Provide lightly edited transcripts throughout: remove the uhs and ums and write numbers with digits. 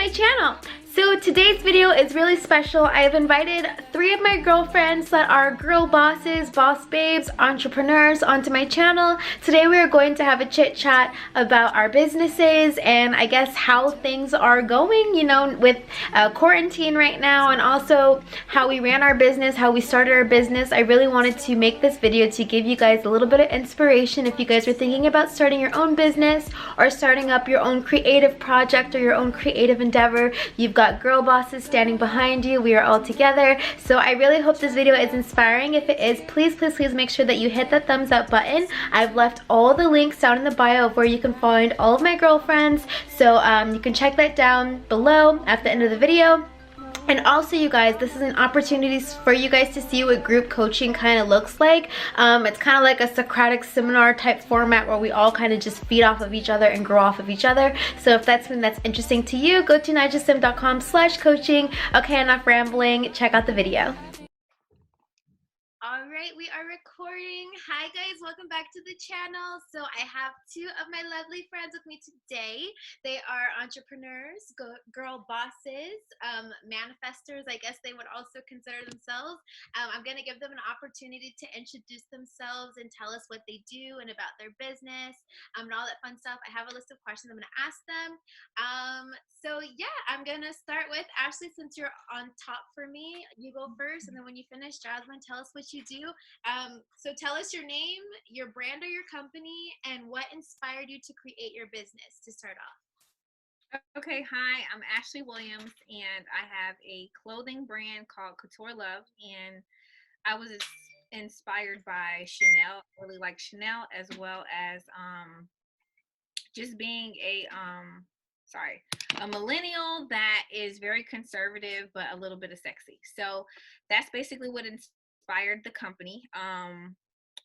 my channel. So today's video is really special. I have invited 3 of my girlfriends that are girl bosses, boss babes, entrepreneurs onto my channel. Today we are going to have a chit chat about our businesses and I guess how things are going, you know, with quarantine right now, and also how we ran our business, how we started our business. I really wanted to make this video to give you guys a little bit of inspiration if you guys are thinking about starting your own business or starting up your own creative project or your own creative endeavor. You've got girl bosses standing behind you. We are all together. So I really hope this video is inspiring. If it is, please make sure that you hit that thumbs up button. I've left all the links down in the bio of where you can find all of my girlfriends. So you can check that down below at the end of the video. And also, you guys, this is an opportunity for you guys to see what group coaching kind of looks like. It's kind of like a Socratic seminar type format where we all kind of just feed off of each other and grow off of each other. So if that's something that's interesting to you, go to nijasym.com/coaching. Okay, enough rambling. Check out the video. All right, we are recording. Hi guys, welcome back to the channel. So I have 2 of my lovely friends with me today. They are entrepreneurs, girl bosses, manifestors, I guess they would also consider themselves. I'm going to give them an opportunity to introduce themselves and tell us what they do and about their business, and all that fun stuff. I have a list of questions I'm going to ask them. So yeah, I'm going to start with Ashley. Since you're on top for me, you go first, and then when you finish, Jasmine, tell us what you do. So tell us your name, your brand or your company, and what inspired you to create your business to start off. Okay, hi, I'm Ashley Williams, and I have a clothing brand called Couture Love, and I was inspired by Chanel. I really like Chanel, as well as just being a millennial that is very conservative but a little bit of sexy. So that's basically what inspired the company.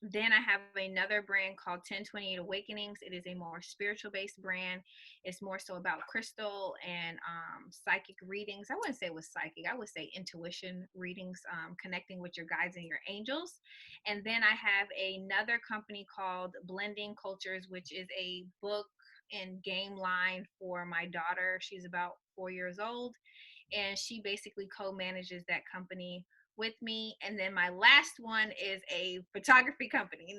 Then I have another brand called 1028 Awakenings. It is a more spiritual based brand. It's more so about crystal and psychic readings. I wouldn't say it was psychic. I would say intuition readings, connecting with your guides and your angels. And then I have another company called Blending Cultures, which is a book and game line for my daughter. She's about 4 years old, and she basically co-manages that company with me. And then my last one is a photography company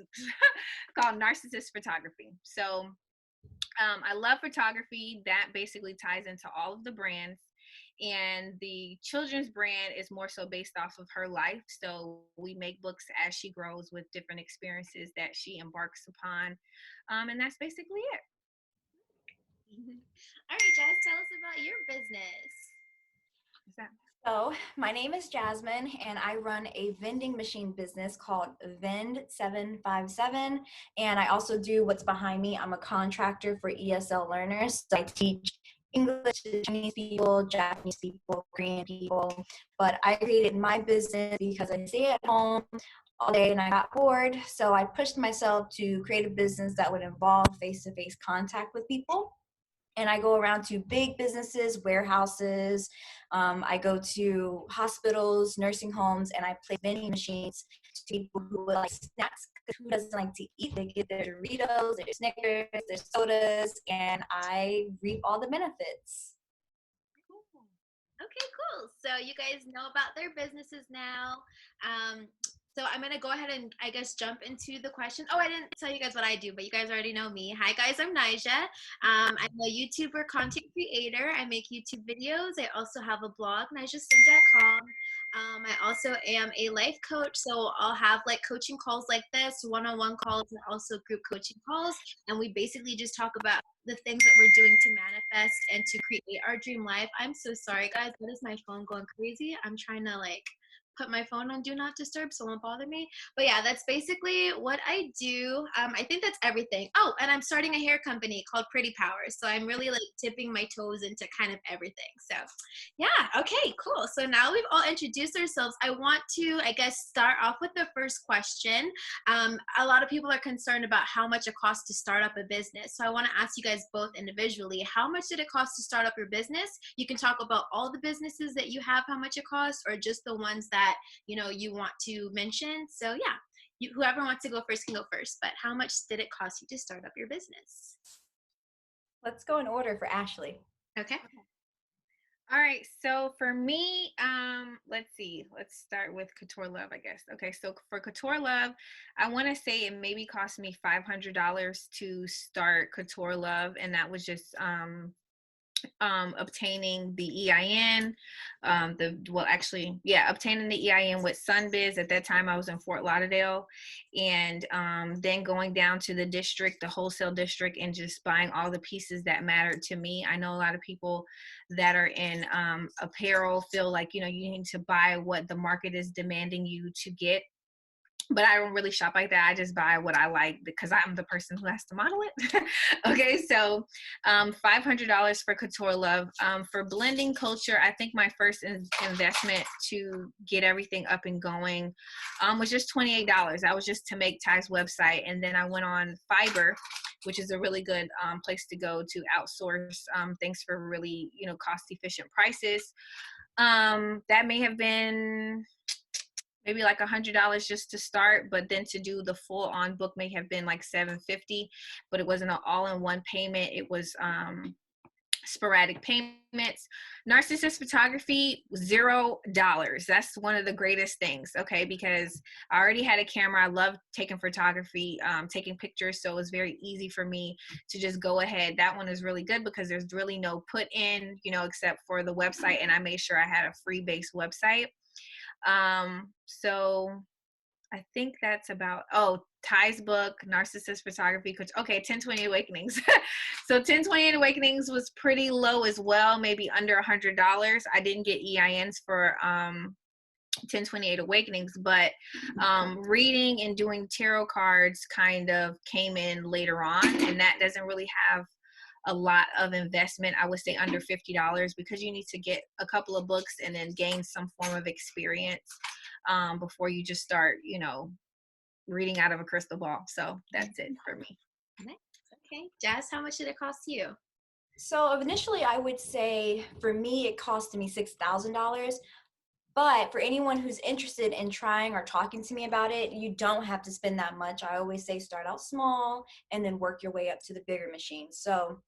called Narcissist Photography. So I love photography. That basically ties into all of the brands. And the children's brand is more so based off of her life. So we make books as she grows with different experiences that she embarks upon. And that's basically it. All right, Jazz, tell us about your business. So my name is Jasmine, and I run a vending machine business called Vend 757. And I also do what's behind me. I'm a contractor for ESL learners. So I teach English to Chinese people, Japanese people, Korean people. But I created my business because I stay at home all day and I got bored. So I pushed myself to create a business that would involve face-to-face contact with people. And I go around to big businesses, warehouses. I go to hospitals, nursing homes, and I play vending machines to people who like snacks. Who doesn't like to eat? They get their Doritos, their Snickers, their sodas, and I reap all the benefits. Cool. Okay, cool. So you guys know about their businesses now. So I'm going to go ahead and, I guess, jump into the question. Oh, I didn't tell you guys what I do, but you guys already know me. Hi, guys. I'm Nija. I'm a YouTuber content creator. I make YouTube videos. I also have a blog, nijasym.com. I also am a life coach, so I'll have like coaching calls like this, one-on-one calls, and also group coaching calls. And we basically just talk about the things that we're doing to manifest and to create our dream life. I'm so sorry, guys. That is my phone going crazy. I'm trying to like put my phone on do not disturb so it won't bother me. But yeah, that's basically what I do. I think that's everything. Oh, and I'm starting a hair company called Pretty Power. So I'm really like tipping my toes into kind of everything. So yeah, okay, cool. So now we've all introduced ourselves. I want to, I guess, start off with the first question. A lot of people are concerned about how much it costs to start up a business. So I want to ask you guys both individually, how much did it cost to start up your business? You can talk about all the businesses that you have, how much it costs, or just the ones that you know you want to mention. So yeah, whoever wants to go first can go first, but how much did it cost you to start up your business? Let's go in order for Ashley. Okay. All right, so for me, let's see. Let's start with Couture Love, I guess. Okay, so for Couture Love, I want to say it maybe cost me $500 to start Couture Love, and that was just obtaining the EIN, obtaining the EIN with Sunbiz. At that time, I was in Fort Lauderdale, and then going down to the district, the wholesale district, and just buying all the pieces that mattered to me. I know a lot of people that are in apparel feel like, you know, you need to buy what the market is demanding you to get, but I don't really shop like that. I just buy what I like because I'm the person who has to model it. Okay, so $500 for Couture Love. For Blending Culture, I think my first investment to get everything up and going was just $28. That was just to make Ty's website, and then I went on Fiverr, which is a really good place to go to outsource things for really, you know, cost efficient prices. That may have been maybe like $100 just to start, but then to do the full on book may have been like $750, but it wasn't an all-in-one payment. It was sporadic payments. Narcissist photography, $0. That's one of the greatest things, okay, because I already had a camera. I love taking photography, taking pictures, so it was very easy for me to just go ahead. That one is really good because there's really no put in, you know, except for the website, and I made sure I had a free base website. So I think that's about, Ty's book, Narcissist Photography. Okay, 1028 Awakenings. So 1028 Awakenings was pretty low as well, maybe under $100. I didn't get EINs for 1028 Awakenings, but reading and doing tarot cards kind of came in later on, and that doesn't really have a lot of investment. I would say under $50, because you need to get a couple of books and then gain some form of experience before you just start, you know, reading out of a crystal ball. So that's it for me. Nice. Okay, Jazz, how much did it cost you? So initially, I would say for me, it cost me $6,000. But for anyone who's interested in trying or talking to me about it, you don't have to spend that much. I always say start out small and then work your way up to the bigger machines. So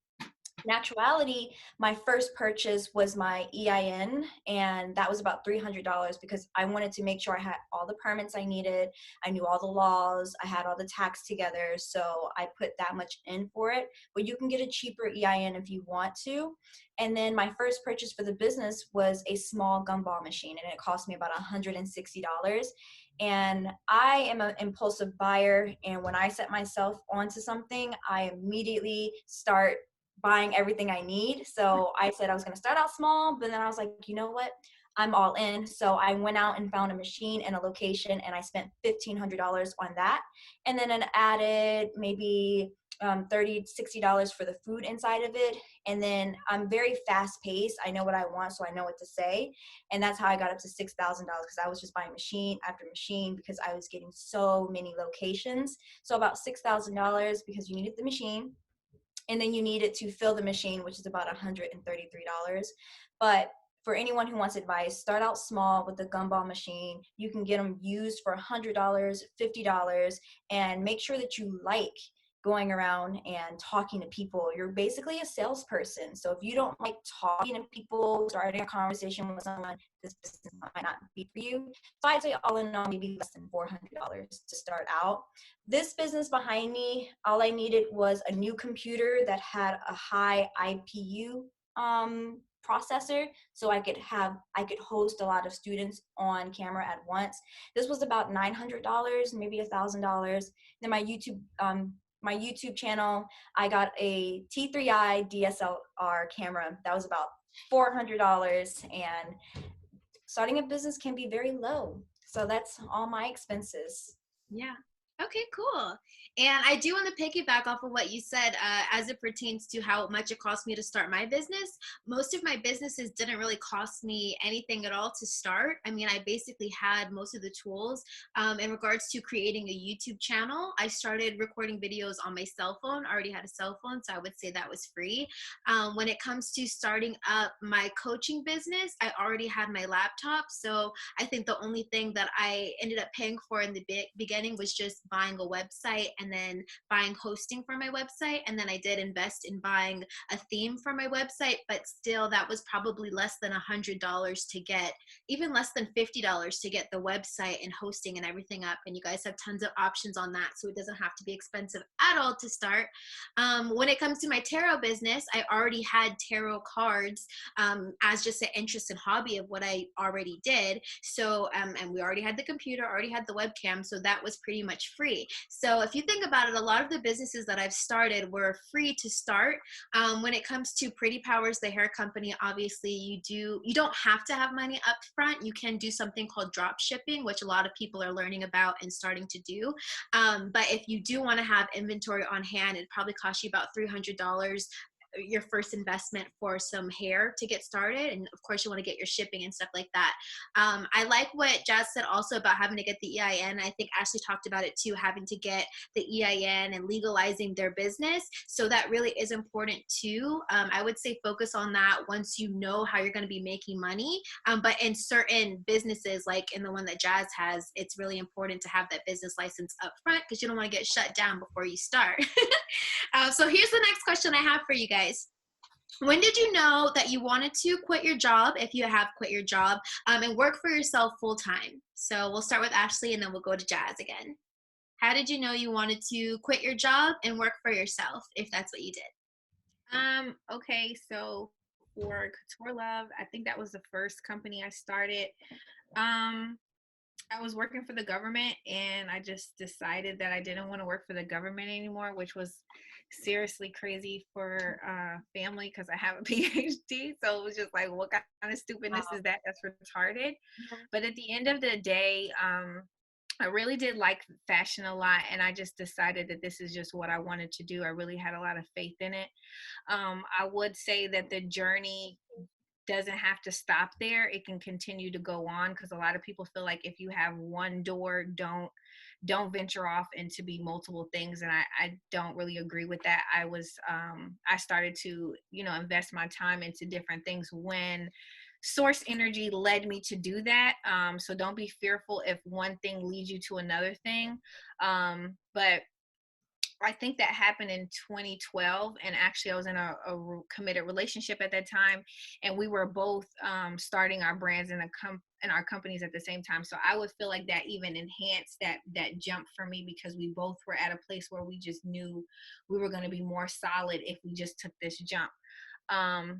Naturality, my first purchase was my EIN, and that was about $300 because I wanted to make sure I had all the permits I needed. I knew all the laws. I had all the tax together, so I put that much in for it. But you can get a cheaper EIN if you want to. And then my first purchase for the business was a small gumball machine, and it cost me about $160. And I am an impulsive buyer, and when I set myself onto something, I immediately start buying everything I need. So I said I was going to start out small, but then I was like, you know what? I'm all in. So I went out and found a machine and a location, and I spent $1,500 on that. And then I added maybe $30, $60 for the food inside of it. And then I'm very fast paced. I know what I want, so I know what to say. And that's how I got up to $6,000, because I was just buying machine after machine because I was getting so many locations. So about $6,000 because you needed the machine. And then you need it to fill the machine, which is about $133. But for anyone who wants advice, start out small with the gumball machine. You can get them used for $100, $50, and make sure that you like going around and talking to people. You're basically a salesperson. So if you don't like talking to people, starting a conversation with someone, this business might not be for you. So I'd say all in all, maybe less than $400 to start out. This business behind me, all I needed was a new computer that had a high IPU processor, so I could host a lot of students on camera at once. This was about $900, maybe $1,000. Then my YouTube channel, I got a T3i DSLR camera. That was about $400, and starting a business can be very low. So that's all my expenses. Yeah. Okay, cool. And I do want to piggyback off of what you said as it pertains to how much it cost me to start my business. Most of my businesses didn't really cost me anything at all to start. I mean, I basically had most of the tools. In regards to creating a YouTube channel, I started recording videos on my cell phone. I already had a cell phone, so I would say that was free. When it comes to starting up my coaching business, I already had my laptop. So I think the only thing that I ended up paying for in the beginning was just buying a website and then buying hosting for my website. And then I did invest in buying a theme for my website, but still that was probably less than $100 to get, even less than $50 to get the website and hosting and everything up. And you guys have tons of options on that, so it doesn't have to be expensive at all to start. When it comes to my tarot business, I already had tarot cards as just an interest and hobby of what I already did. So, and we already had the computer, already had the webcam, so that was pretty much free. So if you think about it, a lot of the businesses that I've started were free to start. When it comes to Pretty Powers, the hair company, obviously you don't have to have money up front. You can do something called drop shipping, which a lot of people are learning about and starting to do. But if you do want to have inventory on hand, it probably costs you about $300, your first investment for some hair to get started. And of course you want to get your shipping and stuff like that. I like what Jazz said also about having to get the EIN. I think Ashley talked about it too, having to get the EIN and legalizing their business. So that really is important too. I would say focus on that once you know how you're going to be making money. But in certain businesses, like in the one that Jazz has, it's really important to have that business license up front because you don't want to get shut down before you start. So here's the next question I have for you guys. When did you know that you wanted to quit your job, if you have quit your job, and work for yourself full time? So we'll start with Ashley and then we'll go to Jazz again. How did you know you wanted to quit your job and work for yourself, if that's what you did? Okay, so for Couture Love, I think that was the first company I started. I was working for the government and I just decided that I didn't want to work for the government anymore, which was seriously crazy for family because I have a PhD. So it was just like, what kind of stupidness is that? That's retarded. But at the end of the day, I really did like fashion a lot, and I just decided that this is just what I wanted to do. I really had a lot of faith in it. I would say that the journey doesn't have to stop there. It can continue to go on because a lot of people feel like if you have one door, don't venture off into be multiple things, and I don't really agree with that. I started to invest my time into different things when source energy led me to do that. So don't be fearful if one thing leads you to another thing. But I think that happened in 2012, and actually I was in a committed relationship at that time, and we were both starting our brands in our companies at the same time. So I would feel like that even enhanced that jump for me because we both were at a place where we just knew we were going to be more solid if we just took this jump.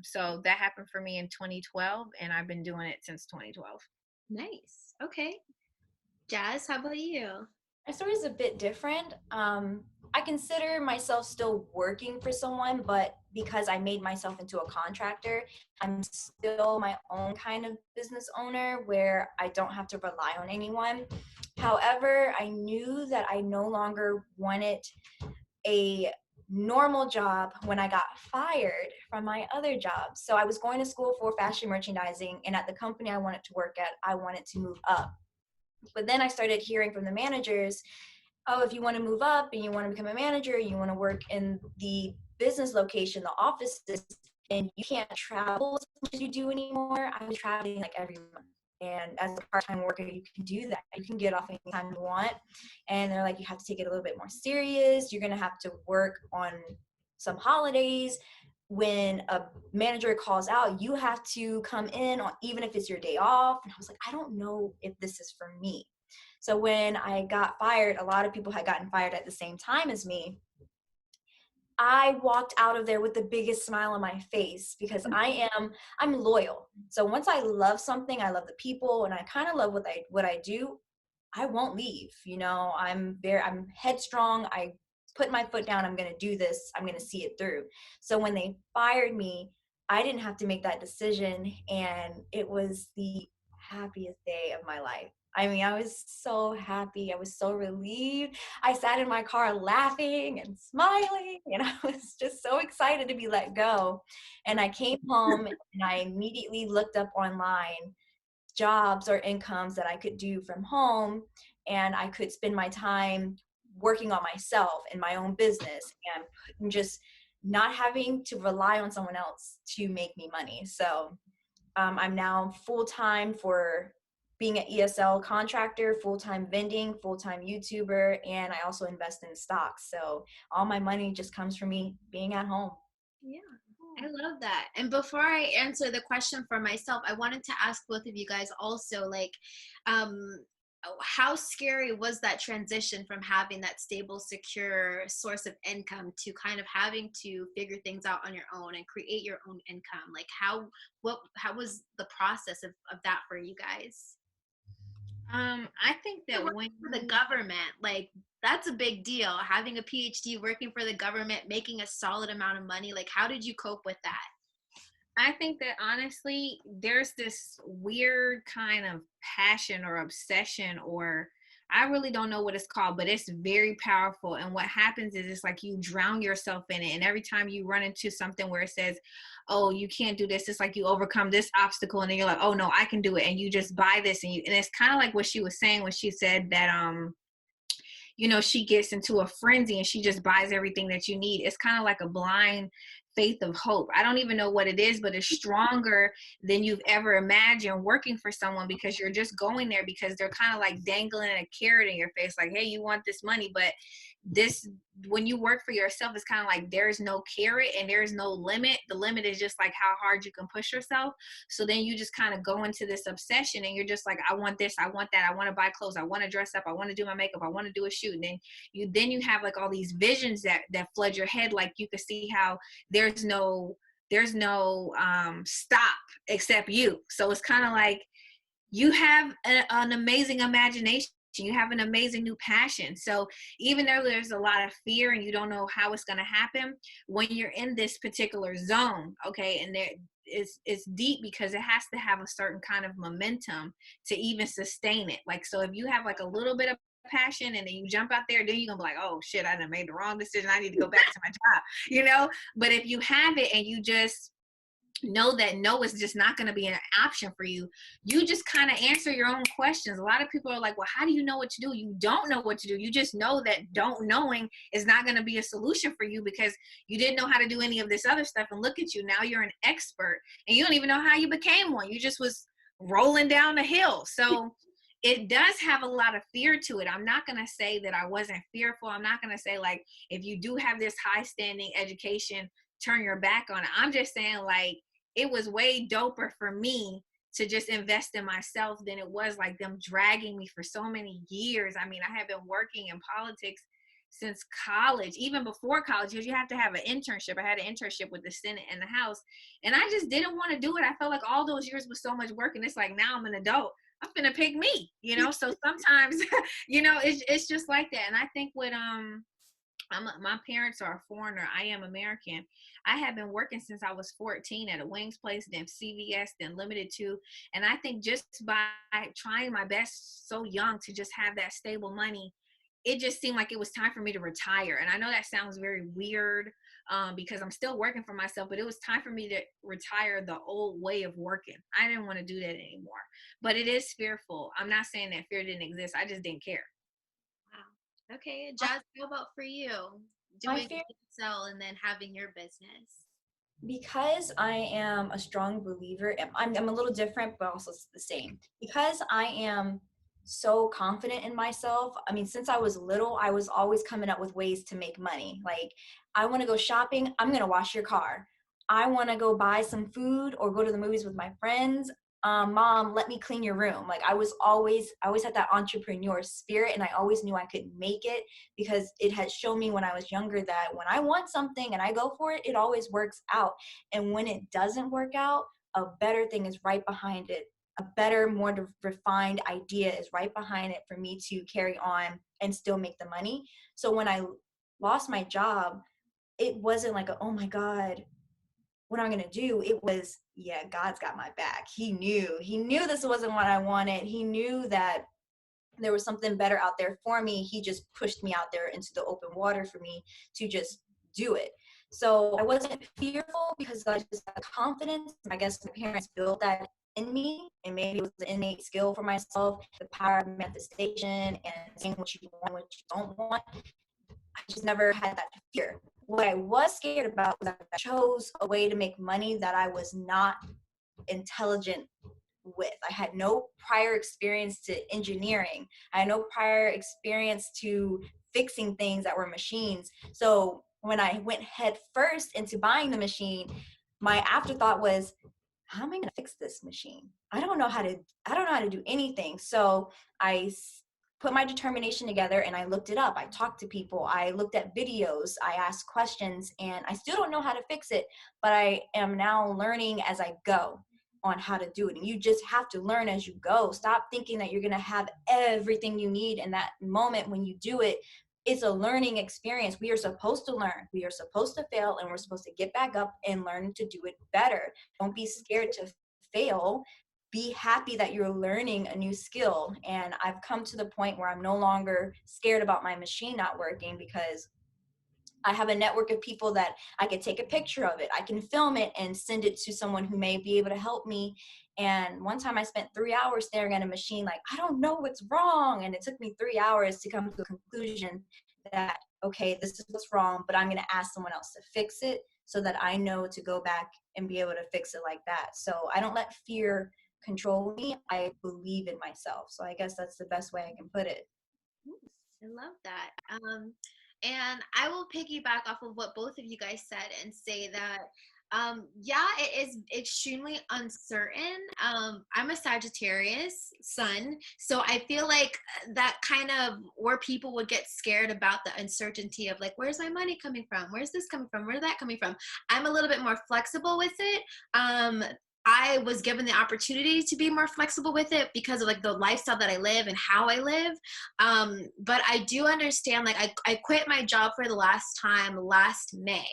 So that happened for me in 2012, and I've been doing it since 2012. Nice. Okay. Jazz, how about you? My story is a bit different. I consider myself still working for someone, but because I made myself into a contractor, I'm still my own kind of business owner where I don't have to rely on anyone. However, I knew that I no longer wanted a normal job when I got fired from my other job. So I was going to school for fashion merchandising, and at the company I wanted to work at, I wanted to move up. But then I started hearing from the managers, oh, if you want to move up and you want to become a manager, you want to work in the business location, the offices, and you can't travel as much as you do anymore. I was traveling like every month. And as a part-time worker, you can do that. You can get off anytime you want. And they're like, you have to take it a little bit more serious. You're going to have to work on some holidays. When a manager calls out, you have to come in on, even if it's your day off. And I was like, I don't know if this is for me. So when I got fired, a lot of people had gotten fired at the same time as me. I walked out of there with the biggest smile on my face because I'm loyal. So once I love something, I love the people, and I kind of love what I do, I won't leave. I'm headstrong. I put my foot down. I'm going to do this. I'm going to see it through. So when they fired me, I didn't have to make that decision, and it was the happiest day of my life. I mean, I was so happy. I was so relieved. I sat in my car laughing and smiling, and I was just so excited to be let go. And I came home and I immediately looked up online jobs or incomes that I could do from home, and I could spend my time working on myself in my own business and just not having to rely on someone else to make me money. So I'm now full-time for being an ESL contractor, full-time vending, full-time YouTuber, and I also invest in stocks. So all my money just comes from me being at home. Yeah, I love that. And before I answer the question for myself, I wanted to ask both of you guys also, like, um, how scary was that transition from having that stable, secure source of income to kind of having to figure things out on your own and create your own income? Like, how was the process of that for you guys? I think To that work when for the government, like that's a big deal. Having a PhD, working for the government, making a solid amount of money. Like, how did you cope with that? I think that honestly, there's this weird kind of passion or obsession, or I really don't know what it's called, but it's very powerful. And what happens is it's like you drown yourself in it. And every time you run into something where it says, oh, you can't do this, it's like you overcome this obstacle. And then you're like, oh, no, I can do it. And you just buy this. And it's kind of like what she was saying when she said that, she gets into a frenzy and she just buys everything that you need. It's kind of like a blind faith of hope. I don't even know what it is, but it's stronger than you've ever imagined working for someone, because you're just going there because they're kind of like dangling a carrot in your face, like, hey, you want this money. But this, when you work for yourself, it's kind of like there's no carrot and there's no limit. The limit is just like how hard you can push yourself. So then you just kind of go into this obsession and you're just like, I want this, I want that, I want to buy clothes, I want to dress up, I want to do my makeup, I want to do a shoot. And then you have like all these visions that flood your head. Like you could see how there's no stop except you. So it's kind of like you have an amazing imagination, you have an amazing new passion. So even though there's a lot of fear and you don't know how it's going to happen, when you're in this particular zone, okay, and it's deep because it has to have a certain kind of momentum to even sustain it. Like, so if you have like a little bit of passion and then you jump out there, then you're gonna be like, oh shit, I done made the wrong decision, I need to go back to my job. But if you have it and you just know that no is just not going to be an option for you, you just kind of answer your own questions. A lot of people are like, well, how do you know what to do? You don't know what to do. You just know that don't knowing is not going to be a solution for you because you didn't know how to do any of this other stuff. And look at you now, you're an expert and you don't even know how you became one. You just was rolling down the hill. So it does have a lot of fear to it. I'm not going to say that I wasn't fearful. I'm not going to say like, if you do have this high standing education, turn your back on it. I'm just saying like, it was way doper for me to just invest in myself than it was like them dragging me for so many years. I mean, I have been working in politics since college, even before college, because you have to have an internship. I had an internship with the Senate and the House, and I just didn't want to do it. I felt like all those years was so much work, and it's like now I'm an adult, I'm gonna pick me, So sometimes, it's just like that. And I think with my parents are a foreigner. I am American. I have been working since I was 14 at a wings place, then CVS, then Limited Too. And I think just by trying my best so young to just have that stable money, it just seemed like it was time for me to retire. And I know that sounds very weird because I'm still working for myself, but it was time for me to retire the old way of working. I didn't want to do that anymore. But it is fearful. I'm not saying that fear didn't exist. I just didn't care. Wow. Okay, Jazz, how about for you? Doing sell and then having your business. Because I am a strong believer, I'm a little different, but also the same. Because I am so confident in myself. I mean, since I was little, I was always coming up with ways to make money. Like, I want to go shopping, I'm going to wash your car. I want to go buy some food or go to the movies with my friends. Mom, let me clean your room. Like, I always had that entrepreneur spirit, and I always knew I could make it because it had shown me when I was younger that when I want something and I go for it, it always works out. And when it doesn't work out, a better thing is right behind it. A better, more refined idea is right behind it for me to carry on and still make the money. So when I lost my job, it wasn't like, oh my God, what am I going to do? It was, yeah, God's got my back. He knew this wasn't what I wanted. He knew that there was something better out there for me. He just pushed me out there into the open water for me to just do it. So I wasn't fearful because I just had confidence. I guess my parents built that in me, and maybe it was an innate skill for myself, the power of manifestation and saying what you want, what you don't want. I just never had that fear. What I was scared about was that I chose a way to make money that I was not intelligent with. I had no prior experience to engineering. I had no prior experience to fixing things that were machines. So when I went head first into buying the machine, my afterthought was, how am I going to fix this machine? I don't know how to do anything. So I put my determination together and I looked it up. I talked to people. I looked at videos. I asked questions, and I still don't know how to fix it, but I am now learning as I go on how to do it. And you just have to learn as you go. Stop thinking that you're going to have everything you need in that moment when you do it. It's a learning experience. We are supposed to learn. We are supposed to fail, and we're supposed to get back up and learn to do it better. Don't be scared to fail. Be happy that you're learning a new skill. And I've come to the point where I'm no longer scared about my machine not working, because I have a network of people that I could take a picture of it. I can film it and send it to someone who may be able to help me. And one time I spent 3 hours staring at a machine like, I don't know what's wrong. And it took me 3 hours to come to a conclusion that, okay, this is what's wrong, but I'm going to ask someone else to fix it so that I know to go back and be able to fix it like that. So I don't let fear control me. I believe in myself. So I guess that's the best way I can put it. I love that. And I will piggyback off of what both of you guys said and say that, yeah, it is extremely uncertain. I'm a Sagittarius sun, so I feel like that kind of where people would get scared about the uncertainty of like, where's my money coming from? Where's this coming from? Where's that coming from? I'm a little bit more flexible with it. I was given the opportunity to be more flexible with it because of like the lifestyle that I live and how I live. But I do understand, like I quit my job for the last time last May.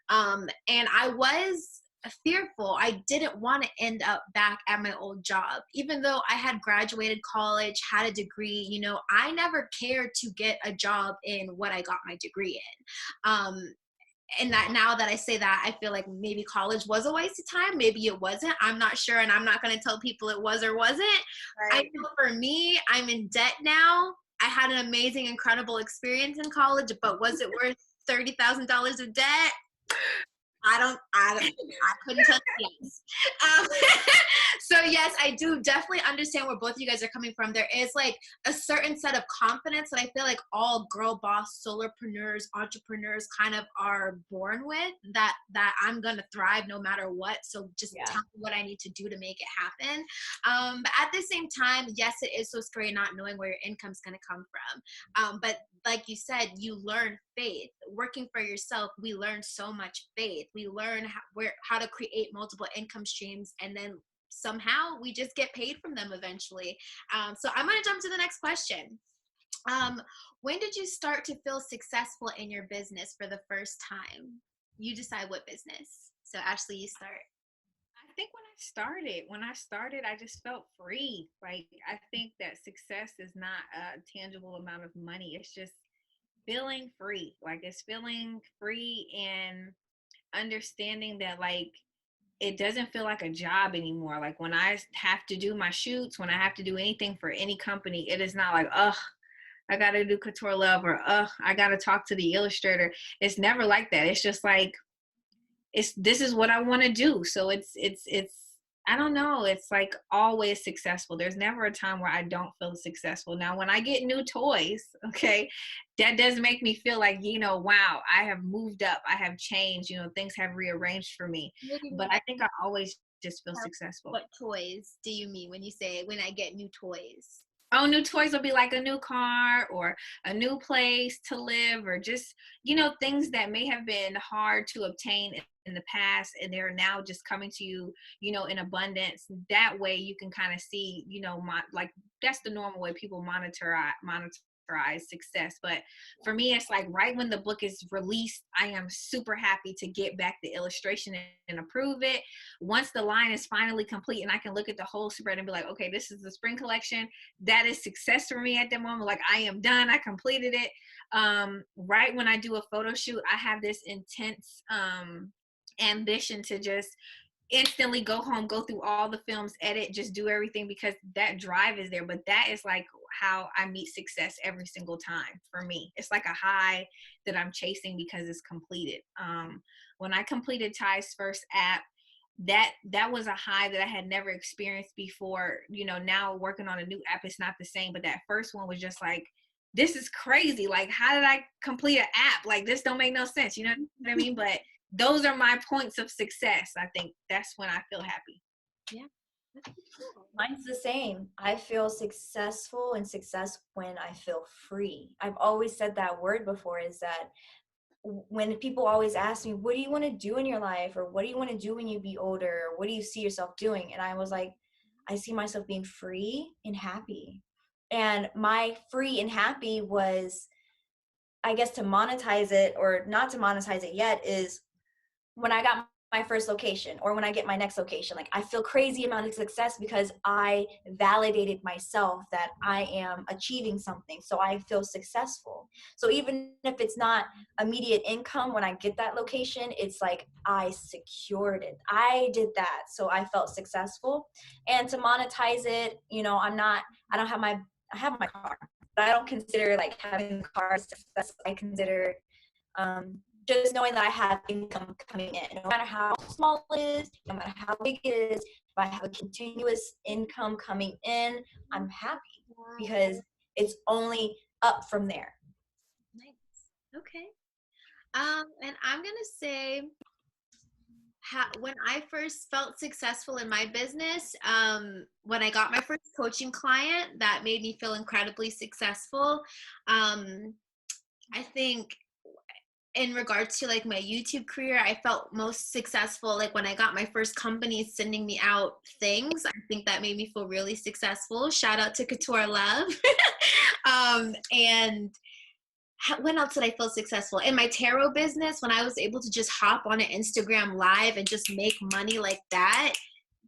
And I was fearful. I didn't want to end up back at my old job. Even though I had graduated college, had a degree, you know, I never cared to get a job in what I got my degree in. And that now that I say that, I feel like maybe college was a waste of time. Maybe it wasn't. I'm not sure. And I'm not going to tell people it was or wasn't. Right. I know for me, I'm in debt now. I had an amazing, incredible experience in college, but was it worth $30,000 of debt? I couldn't tell you yes. So yes, I do definitely understand where both of you guys are coming from. There is like a certain set of confidence that I feel like all girl boss solopreneurs, entrepreneurs kind of are born with, that I'm going to thrive no matter what. So just tell me what I need to do to make it happen. But at the same time, yes, it is so scary not knowing where your income's going to come from. But like you said, you learn faith. Working for yourself, we learn so much faith. We learn how to create multiple income streams, and then somehow we just get paid from them eventually. So I'm going to jump to the next question. When did you start to feel successful in your business for the first time? You decide what business. So Ashley, you start. I think when I started, I just felt free. Like, I think that success is not a tangible amount of money. It's just feeling free. Like, it's feeling free and understanding that, like, it doesn't feel like a job anymore. Like, when I have to do my shoots, when I have to do anything for any company, it is not like, ugh, I got to do Couture Love, or ugh, I got to talk to the illustrator. It's never like that. It's just like, this is what I want to do. So it's I don't know. It's like always successful. There's never a time where I don't feel successful. Now, when I get new toys, okay, that does make me feel like, you know, wow, I have moved up. I have changed, you know, things have rearranged for me. But I think I always just feel successful. What toys do you mean when you say, when I get new toys? Oh, new toys will be like a new car or a new place to live, or just, you know, things that may have been hard to obtain in the past, and they're now just coming to you, you know, in abundance. That way you can kind of see, you know, like, that's the normal way people monetize success. But for me, it's like right when the book is released, I am super happy to get back the illustration and approve it. Once the line is finally complete and I can look at the whole spread and be like, okay, this is the spring collection, that is success for me at that moment. Like, I am done, I completed it. Right when I do a photo shoot, I have this intense ambition to just instantly go home, go through all the films, edit, just do everything, because that drive is there. But that is like how I meet success every single time for me. It's like a high that I'm chasing because it's completed. When I completed Ty's first app, that was a high that I had never experienced before. You know, now working on a new app, it's not the same, but that first one was just like, this is crazy. Like, how did I complete an app? Like, this don't make no sense. You know what I mean? But those are my points of success. I think that's when I feel happy. Yeah. Mine's the same. I feel successful and success when I feel free. I've always said that word before, is that when people always ask me, what do you want to do in your life? Or what do you want to do when you be older? Or what do you see yourself doing? And I was like, I see myself being free and happy. And my free and happy was, I guess, to monetize it or not to monetize it yet, is when I got my first location or when I get my next location. Like, I feel crazy amount of success because I validated myself that I am achieving something. So I feel successful. So even if it's not immediate income when I get that location, it's like I secured it. I did that. So I felt successful. And to monetize it, you know, I have my car, but I don't consider like having a car success. I consider just knowing that I have income coming in, no matter how small it is, no matter how big it is. If I have a continuous income coming in, I'm happy because it's only up from there. Nice. Okay. And I'm gonna say, when I first felt successful in my business, when I got my first coaching client, that made me feel incredibly successful. I think in regards to like my YouTube career, I felt most successful like when I got my first company sending me out things. I think that made me feel really successful. Shout out to Couture Love. And when else did I feel successful? In my tarot business, when I was able to just hop on an Instagram live and just make money like that,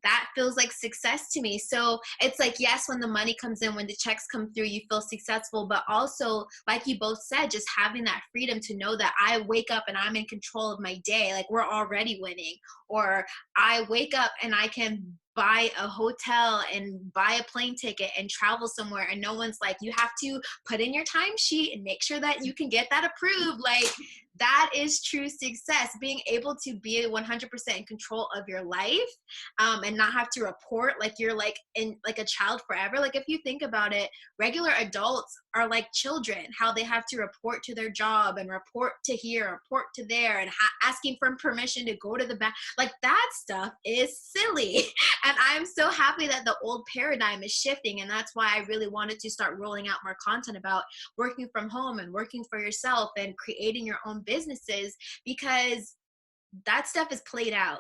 that feels like success to me. So it's like, yes, when the money comes in, when the checks come through, you feel successful, but also like you both said, just having that freedom to know that I wake up and I'm in control of my day. Like, we're already winning. Or I wake up and I can buy a hotel and buy a plane ticket and travel somewhere, and no one's like, you have to put in your timesheet and make sure that you can get that approved. Like, that is true success, being able to be 100% in control of your life, and not have to report like you're like in like a child forever. Like, if you think about it, regular adults are like children, how they have to report to their job and report to here, report to there, and asking for permission to go to the back. Like, that stuff is silly. And I'm so happy that the old paradigm is shifting. And that's why I really wanted to start rolling out more content about working from home and working for yourself and creating your own businesses, because that stuff is played out.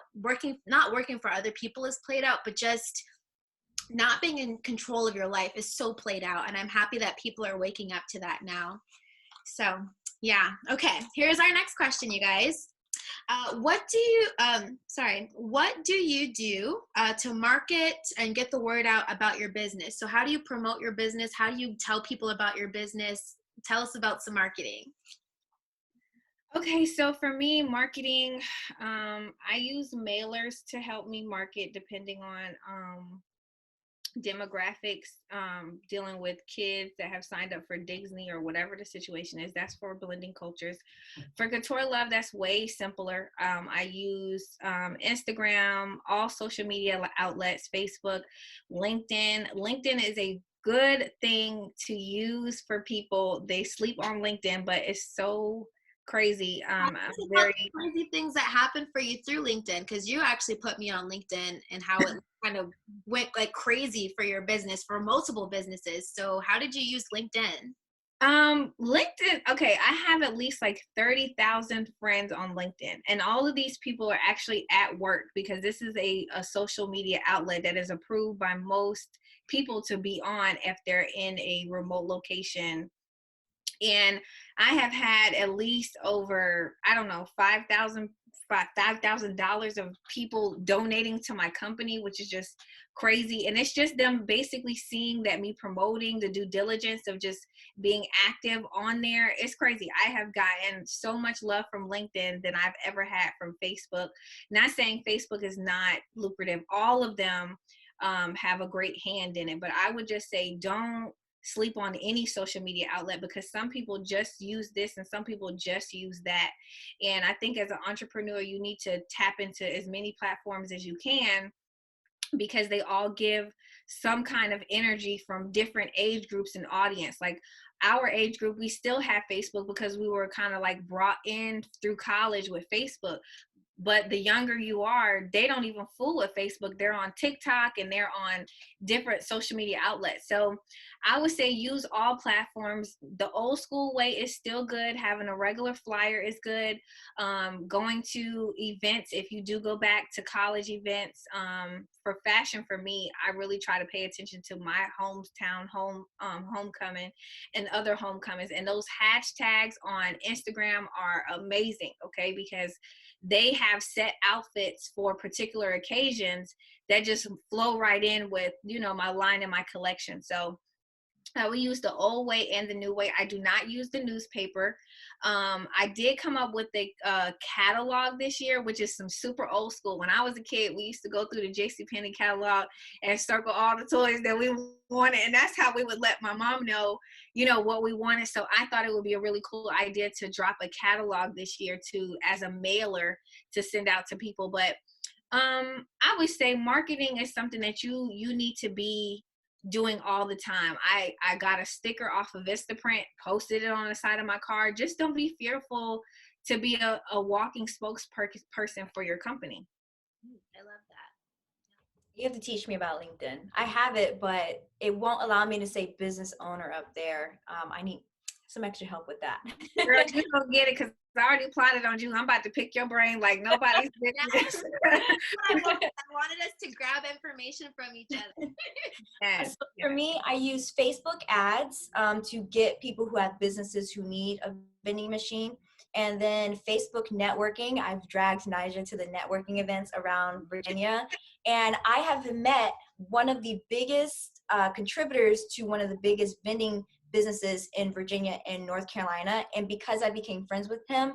Not working for other people is played out, but just not being in control of your life is so played out. And I'm happy that people are waking up to that now. So yeah. Okay. Here's our next question, you guys. What do you do to market and get the word out about your business? So how do you promote your business? How do you tell people about your business? Tell us about some marketing. Okay, so for me, marketing, I use mailers to help me market depending on demographics, dealing with kids that have signed up for Disney or whatever the situation is. That's for blending cultures. For Couture Love, that's way simpler. I use Instagram, all social media outlets, Facebook, LinkedIn. LinkedIn is a good thing to use for people. They sleep on LinkedIn, but it's so crazy. Crazy things that happen for you through LinkedIn, because you actually put me on LinkedIn and how it kind of went like crazy for your business, for multiple businesses. So how did you use LinkedIn? LinkedIn, okay, I have at least like 30,000 friends on LinkedIn, and all of these people are actually at work, because this is a social media outlet that is approved by most people to be on if they're in a remote location. And I have had at least over, I don't know, $5,000 of people donating to my company, which is just crazy. And it's just them basically seeing that me promoting the due diligence of just being active on there. It's crazy. I have gotten so much love from LinkedIn than I've ever had from Facebook. Not saying Facebook is not lucrative. All of them have a great hand in it. But I would just say, don't sleep on any social media outlet, because some people just use this and some people just use that. And I think as an entrepreneur, you need to tap into as many platforms as you can, because they all give some kind of energy from different age groups and audience. Like our age group, we still have Facebook because we were kind of like brought in through college with Facebook. But the younger you are, they don't even fool with Facebook. They're on TikTok and they're on different social media outlets. So I would say use all platforms. The old school way is still good. Having a regular flyer is good. Going to events, if you do go back to college events, for fashion, for me, I really try to pay attention to my hometown homecoming and other homecomings. And those hashtags on Instagram are amazing, okay? Because they have set outfits for particular occasions that just flow right in with, my line and my collection. So we use the old way and the new way. I do not use the newspaper. I did come up with a catalog this year, which is some super old school. When I was a kid, we used to go through the JCPenney catalog and circle all the toys that we wanted. And that's how we would let my mom know, what we wanted. So I thought it would be a really cool idea to drop a catalog this year as a mailer to send out to people. But I would say marketing is something that you need to be doing all the time. I got a sticker off of Vistaprint, posted it on the side of my car. Just don't be fearful to be a walking spokesperson for your company. I love that. You have to teach me about LinkedIn. I have it, but it won't allow me to say business owner up there. I need some extra help with that. Girl, you don't get it because I already plotted on you. I'm about to pick your brain like nobody's business. I wanted us to grab information from each other. So for me, I use Facebook ads to get people who have businesses who need a vending machine. And then Facebook networking. I've dragged Nija to the networking events around Virginia. And I have met one of the biggest contributors to one of the biggest vending businesses in Virginia and North Carolina. And because I became friends with him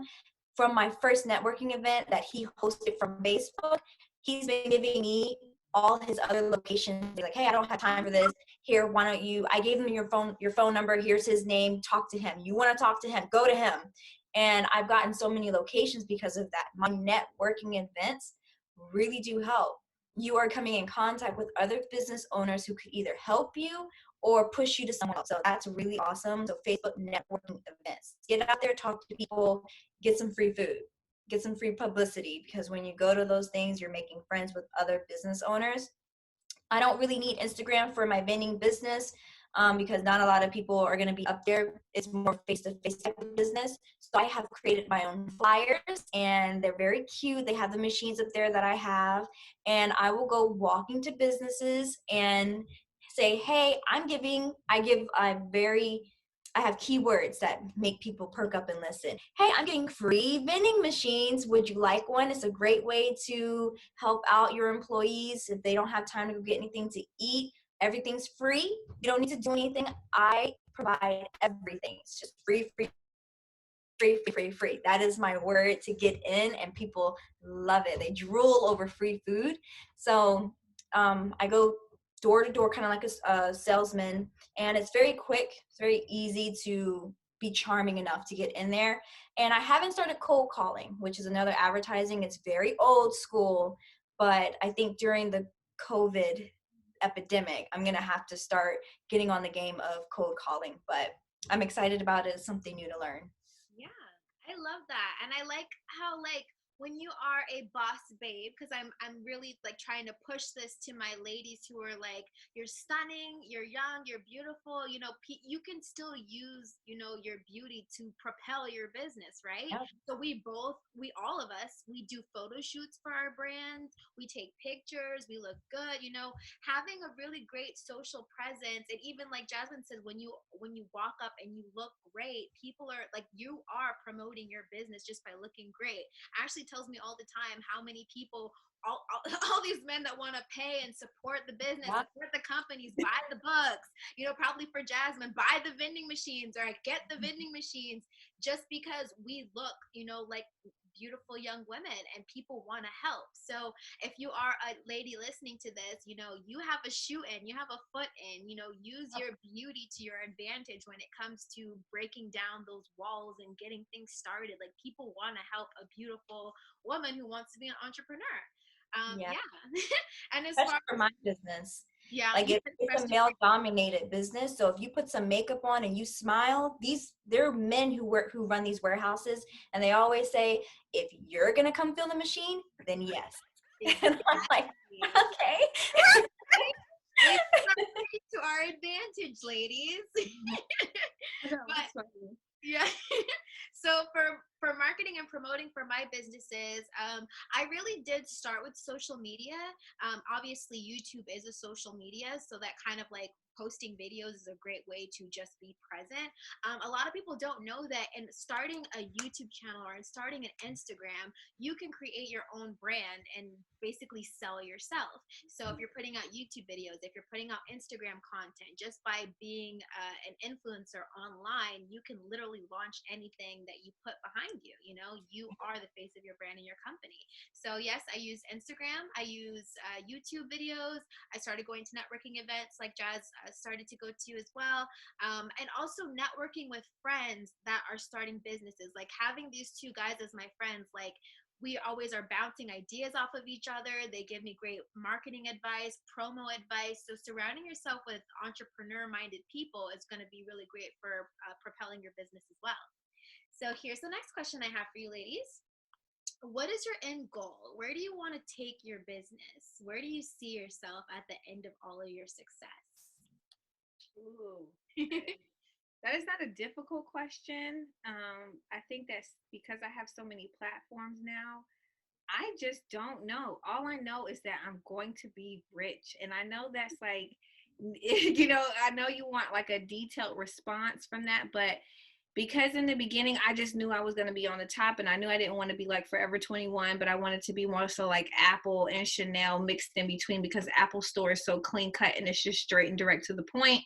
from my first networking event that he hosted from Facebook, he's been giving me all his other locations. He's like, hey, I don't have time for this. Here, why don't you, I gave him your phone number. Here's his name. Talk to him. You want to talk to him, go to him. And I've gotten so many locations because of that. My networking events really do help. You are coming in contact with other business owners who could either help you or push you to someone else. So that's really awesome. So Facebook networking events. Get out there, talk to people, get some free food, get some free publicity, because when you go to those things, you're making friends with other business owners. I don't really need Instagram for my vending business because not a lot of people are going to be up there. It's more face-to-face type of business. So I have created my own flyers, and they're very cute. They have the machines up there that I have, and I will go walking to businesses and say, hey, I have keywords that make people perk up and listen. Hey, I'm getting free vending machines. Would you like one? It's a great way to help out your employees if they don't have time to go get anything to eat. Everything's free. You don't need to do anything. I provide everything. It's just free. That is my word to get in, and people love it. They drool over free food. So I go door to door, kind of like a salesman, and it's very quick. It's very easy to be charming enough to get in there. And I haven't started cold calling, which is another advertising. It's very old school, but I think during the COVID epidemic, I'm gonna have to start getting on the game of cold calling. But I'm excited about it. It's something new to learn. Yeah, I love that. And I like how when you are a boss babe, because I'm really trying to push this to my ladies who are like, you're stunning, you're young, you're beautiful, you can still use your beauty to propel your business, right? Yeah. So we all of us, we do photo shoots for our brands, we take pictures, we look good, having a really great social presence. And even like Jasmine said, when you walk up and you look great, people are like, you are promoting your business just by looking great. Ashley tells me all the time how many people all these men that want to pay and support the business, support the companies, buy the books, probably for Jasmine, buy the vending machines or get the vending machines, just because we look, like beautiful young women and people want to help. So if you are a lady listening to this, you have a shoe in, you have a foot in, use your beauty to your advantage when it comes to breaking down those walls and getting things started. Like, people want to help a beautiful woman who wants to be an entrepreneur. Yeah. And as especially far for my business. Yeah, like it's a male dominated business, so if you put some makeup on and you smile, there are men who run these warehouses, and they always say, if you're gonna come fill the machine, then yes. And I'm like, okay. To our advantage, ladies. But, yeah. So for marketing and promoting for my businesses, I really did start with social media. Obviously, YouTube is a social media, so that kind of like posting videos is a great way to just be present. A lot of people don't know that in starting a YouTube channel or in starting an Instagram, you can create your own brand and basically sell yourself. So if you're putting out YouTube videos, if you're putting out Instagram content, just by being an influencer online, you can literally launch anything that you put behind you. You are the face of your brand and your company. So yes, I use Instagram. I use YouTube videos. I started going to networking events like Jazz started to go to as well. And also networking with friends that are starting businesses, like having these two guys as my friends, like we always are bouncing ideas off of each other. They give me great marketing advice, promo advice. So surrounding yourself with entrepreneur-minded people is going to be really great for propelling your business as well. So here's the next question I have for you ladies. What is your end goal? Where do you want to take your business? Where do you see yourself at the end of all of your success? Ooh. That is not a difficult question. I think that's because I have so many platforms now. I just don't know. All I know is that I'm going to be rich. And I know that's like, I know you want like a detailed response from that, but because in the beginning, I just knew I was going to be on the top, and I knew I didn't want to be like Forever 21, but I wanted to be more so like Apple and Chanel mixed in between, because Apple store is so clean cut and it's just straight and direct to the point.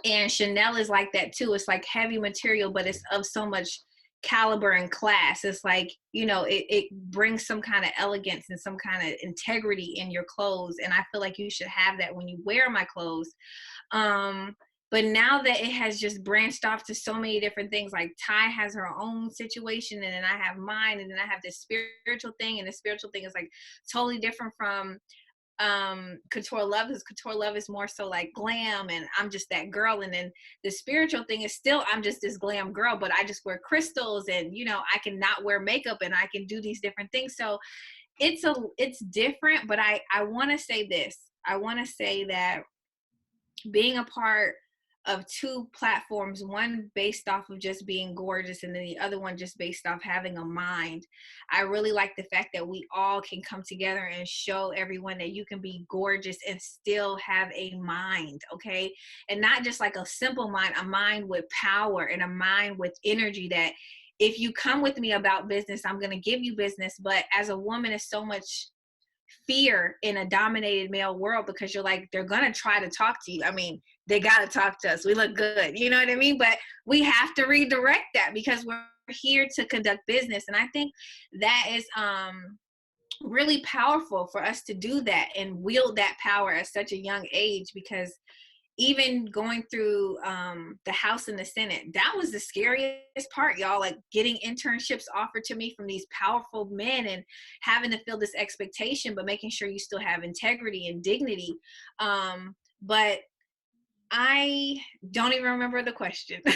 And Chanel is like that too. It's like heavy material, but it's of so much caliber and class. It's like, it brings some kind of elegance and some kind of integrity in your clothes. And I feel like you should have that when you wear my clothes. But now that it has just branched off to so many different things, like Ty has her own situation, and then I have mine, and then I have this spiritual thing, and the spiritual thing is like totally different from Couture Love, because Couture Love is more so like glam, and I'm just that girl. And then the spiritual thing is still, I'm just this glam girl, but I just wear crystals, and I can not wear makeup, and I can do these different things. So it's different. But I want to say this. I want to say that being a part of two platforms, one based off of just being gorgeous, and then the other one just based off having a mind. I really like the fact that we all can come together and show everyone that you can be gorgeous and still have a mind, okay? And not just like a simple mind, a mind with power and a mind with energy, that if you come with me about business, I'm going to give you business. But as a woman, it's so much fear in a dominated male world, because you're like, they're going to try to talk to you. I mean, they got to talk to us. We look good. You know what I mean? But we have to redirect that, because we're here to conduct business. And I think that is really powerful for us to do that and wield that power at such a young age, because even going through the House and the Senate, that was the scariest part, y'all. Like getting internships offered to me from these powerful men and having to feel this expectation, but making sure you still have integrity and dignity. But I don't even remember the question. You're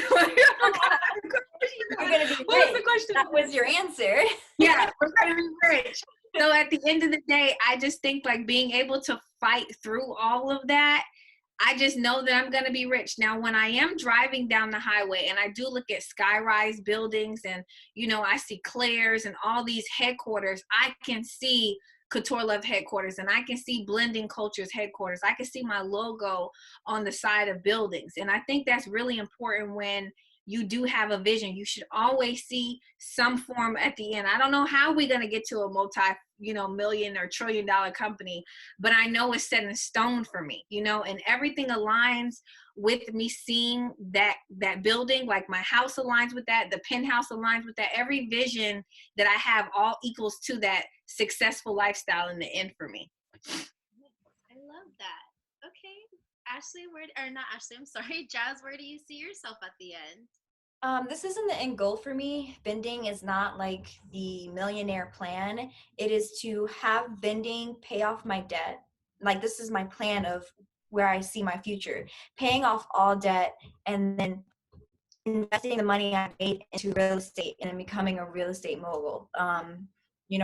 gonna be rich. What was the question? That was your answer. Yeah, we're gonna be rich. So at the end of the day, I just think like being able to fight through all of that, I just know that I'm going to be rich. Now, when I am driving down the highway and I do look at sky-rise buildings and, I see Claire's and all these headquarters, I can see Couture Love headquarters, and I can see Blending Cultures headquarters. I can see my logo on the side of buildings. And I think that's really important when you do have a vision. You should always see some form at the end. I don't know how we're going to get to a million or $1 trillion company, but I know it's set in stone for me, and everything aligns with me seeing that building. Like my house aligns with that, the penthouse aligns with that. Every vision that I have all equals to that successful lifestyle in the end for me. I love that. Okay. Ashley, not Ashley, I'm sorry. Jazz, where do you see yourself at the end? This isn't the end goal for me. Vending is not like the millionaire plan. It is to have vending pay off my debt. Like, this is my plan of where I see my future, paying off all debt and then investing the money I made into real estate and then becoming a real estate mogul.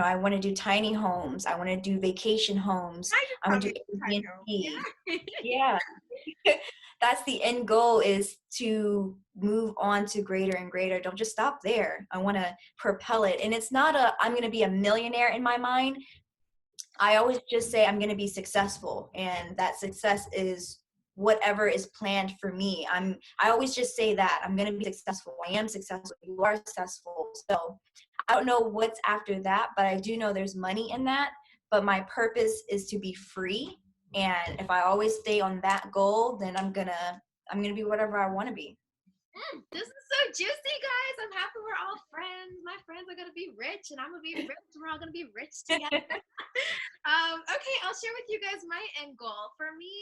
I want to do tiny homes. I want to do vacation homes. I want to do Airbnb. Yeah. That's the end goal, is to move on to greater and greater. Don't just stop there. I want to propel it. And it's not I'm going to be a millionaire in my mind. I always just say I'm going to be successful, and that success is whatever is planned for me. I always just say that I'm going to be successful. I am successful. You are successful. So I don't know what's after that, but I do know there's money in that. But my purpose is to be free. And if I always stay on that goal, then I'm gonna be whatever I want to be. This is so juicy, guys. I'm happy we're all friends. My friends are gonna be rich, and I'm gonna be rich. We're all gonna be rich together. Okay, I'll share with you guys my end goal. For me,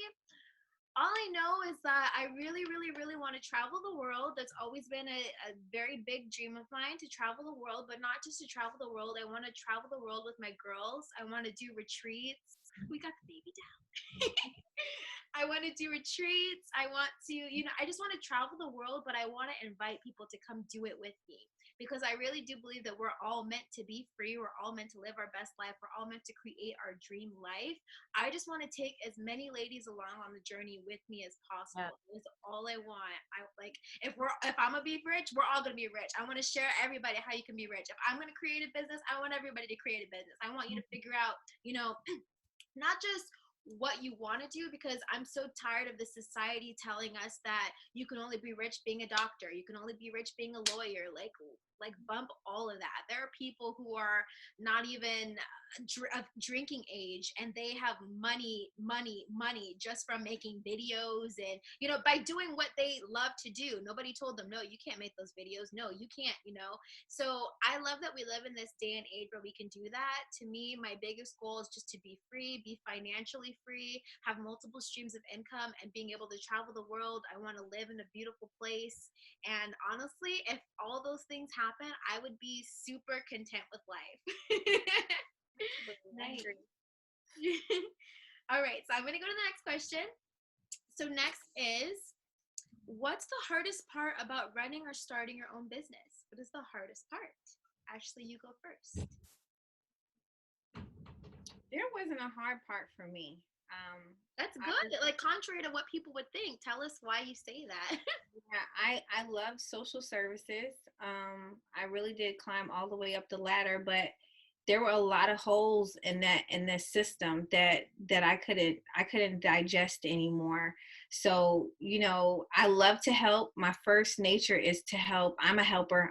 all I know is that I really, really, really want to travel the world. That's always been a very big dream of mine, to travel the world, but not just to travel the world. I want to travel the world with my girls. I want to do retreats. We got the baby down. I want to do retreats. I want to, I just want to travel the world, but I want to invite people to come do it with me, because I really do believe that we're all meant to be free. We're all meant to live our best life. We're all meant to create our dream life. I just want to take as many ladies along on the journey with me as possible. Yeah. That's all I want. If I'm gonna be rich, we're all gonna be rich. I want to share everybody how you can be rich. If I'm gonna create a business, I want everybody to create a business. I want you to figure out, not just what you want to do, because I'm so tired of the society telling us that you can only be rich being a doctor, you can only be rich being a lawyer. Like bump all of that. There are people who are not even of drinking age, and they have money just from making videos and by doing what they love to do. Nobody told them, no, you can't make those videos, no, you can't. So I love that we live in this day and age where we can do that. To me, my biggest goal is just to be free, be financially free, have multiple streams of income, and being able to travel the world. I want to live in a beautiful place, and honestly, if all those things happen, I would be super content with life. Nice. All right, so I'm going to go to the next question. So next is, what's the hardest part about running or starting your own business? What is the hardest part? Ashley, you go first. There wasn't a hard part for me. That's good. Like, contrary to what people would think, tell us why you say that. Yeah, I love social services. I really did climb all the way up the ladder, but there were a lot of holes in that system that I couldn't digest anymore. So, I love to help. My first nature is to help. I'm a helper.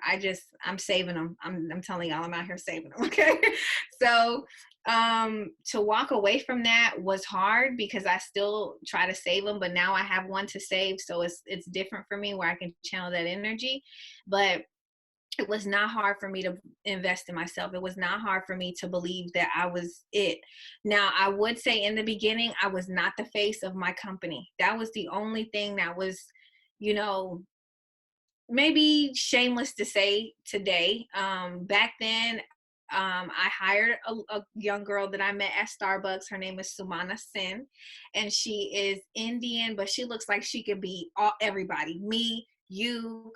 I'm saving them. I'm telling y'all, I'm out here saving them. Okay. So, to walk away from that was hard, because I still try to save them, but now I have one to save. So it's different for me, where I can channel that energy. But it was not hard for me to invest in myself. It was not hard for me to believe that I was it. Now, I would say in the beginning, I was not the face of my company. That was the only thing that was, maybe shameless to say today. Back then, I hired a young girl that I met at Starbucks. Her name is Nija Sym, and she is Indian, but she looks like she could be everybody. Me, you,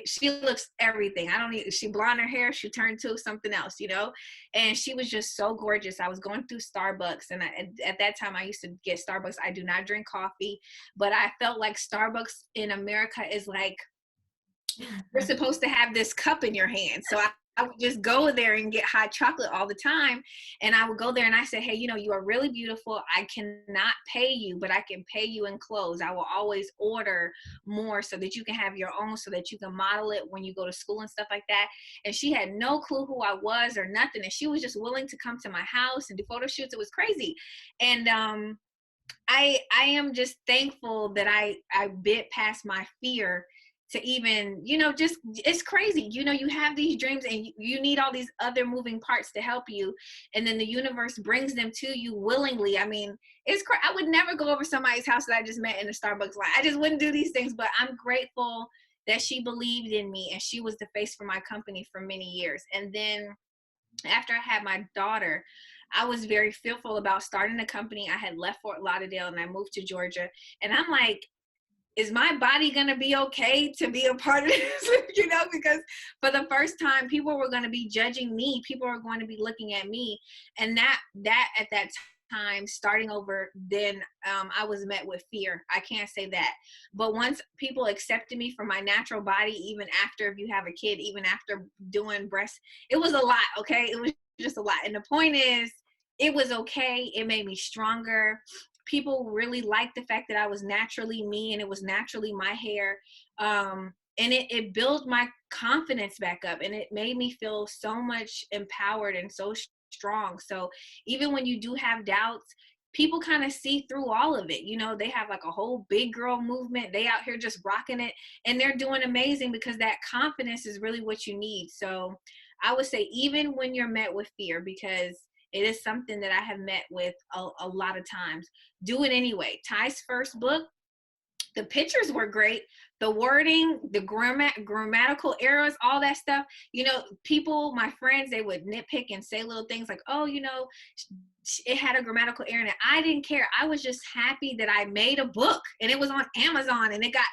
she looks everything. She blonde her hair, she turned to something else, and she was just so gorgeous. I was going through Starbucks, and at that time I used to get Starbucks. I do not drink coffee, but I felt like Starbucks in America is like, you're supposed to have this cup in your hand. So I would just go there and get hot chocolate all the time. And I would go there and I said, hey, you are really beautiful. I cannot pay you, but I can pay you in clothes. I will always order more so that you can have your own, so that you can model it when you go to school and stuff like that. And she had no clue who I was or nothing. And she was just willing to come to my house and do photo shoots. It was crazy. And I am just thankful that I bit past my fear to even, just, it's crazy. You have these dreams and you need all these other moving parts to help you. And then the universe brings them to you willingly. I mean, I would never go over somebody's house that I just met in a Starbucks line. I just wouldn't do these things, but I'm grateful that she believed in me and she was the face for my company for many years. And then after I had my daughter, I was very fearful about starting a company. I had left Fort Lauderdale and I moved to Georgia. And I'm like, is my body going to be okay to be a part of this? Because for the first time, people were going to be judging me. People were going to be looking at me. And that at that time, starting over, then I was met with fear. I can't say that. But once people accepted me for my natural body, even after, if you have a kid, even after doing breast, it was a lot, okay? It was just a lot. And the point is, it was okay. It made me stronger. People really liked the fact that I was naturally me and it was naturally my hair. And it built my confidence back up and it made me feel so much empowered and so strong. So even when you do have doubts, people kind of see through all of it. They have like a whole big girl movement. They out here just rocking it and they're doing amazing because that confidence is really what you need. So I would say even when you're met with fear, because it is something that I have met with a lot of times, do it anyway. Ty's first book, the pictures were great. The wording, the grammatical errors, all that stuff, people, my friends, they would nitpick and say little things like, oh, it had a grammatical error in it. I didn't care. I was just happy that I made a book and it was on Amazon and it got,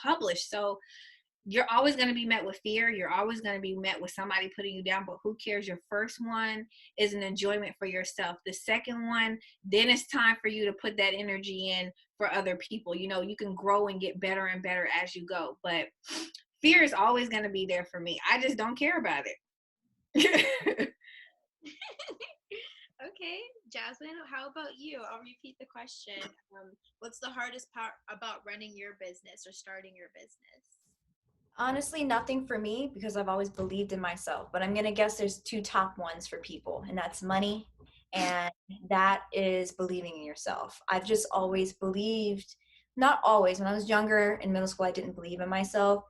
published. So you're always going to be met with fear. You're always going to be met with somebody putting you down, but who cares? Your first one is an enjoyment for yourself. The second one, then it's time for you to put that energy in for other people. You can grow and get better and better as you go, but fear is always going to be there for me. I just don't care about it. Okay, Jasmine, how about you? I'll repeat the question. What's the hardest part about running your business or starting your business? Honestly, nothing for me because I've always believed in myself. But I'm going to guess there's two top ones for people, and that's money and that is believing in yourself. I've just always believed, not always. When I was younger in middle school, I didn't believe in myself.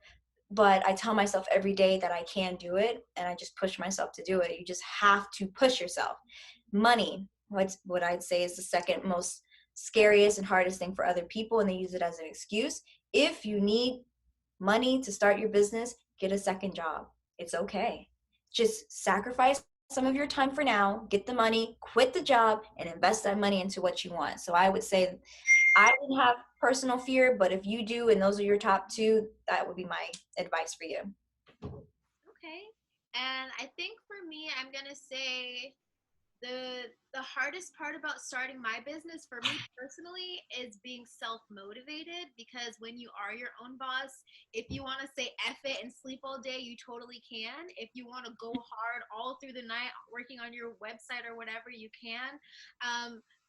But I tell myself every day that I can do it, and I just push myself to do it. You just have to push yourself. Money, what I'd say is the second most scariest and hardest thing for other people, and they use it as an excuse. If you need money to start your business, get a second job. It's okay. Just sacrifice some of your time for now, get the money, quit the job, and invest that money into what you want. So I would say I didn't have personal fear, but if you do and those are your top two, that would be my advice for you. Okay. And I think for me, I'm going to say the hardest part about starting my business for me personally is being self-motivated, because when you are your own boss, if you want to say F it and sleep all day, you totally can. If you want to go hard all through the night working on your website or whatever, you can.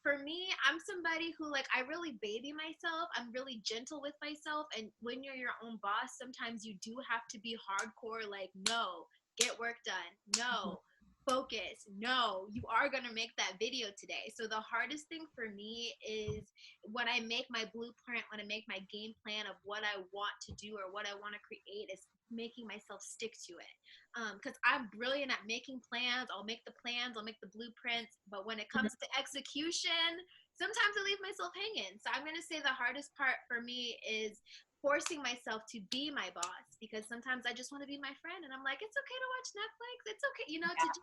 For me, I'm somebody who, like, I really baby myself. I'm really gentle with myself. And when you're your own boss, sometimes you do have to be hardcore, like, no, get work done. No, focus. No, you are going to make that video today. So the hardest thing for me is when I make my blueprint, when I make my game plan of what I want to do or what I want to create, is making myself stick to it. Because I'm brilliant at making plans. I'll make the plans, I'll make the blueprints. But when it comes to execution, sometimes I leave myself hanging. So I'm going to say the hardest part for me is forcing myself to be my boss, because sometimes I just want to be my friend and I'm like, it's okay to watch Netflix, it's okay, to just,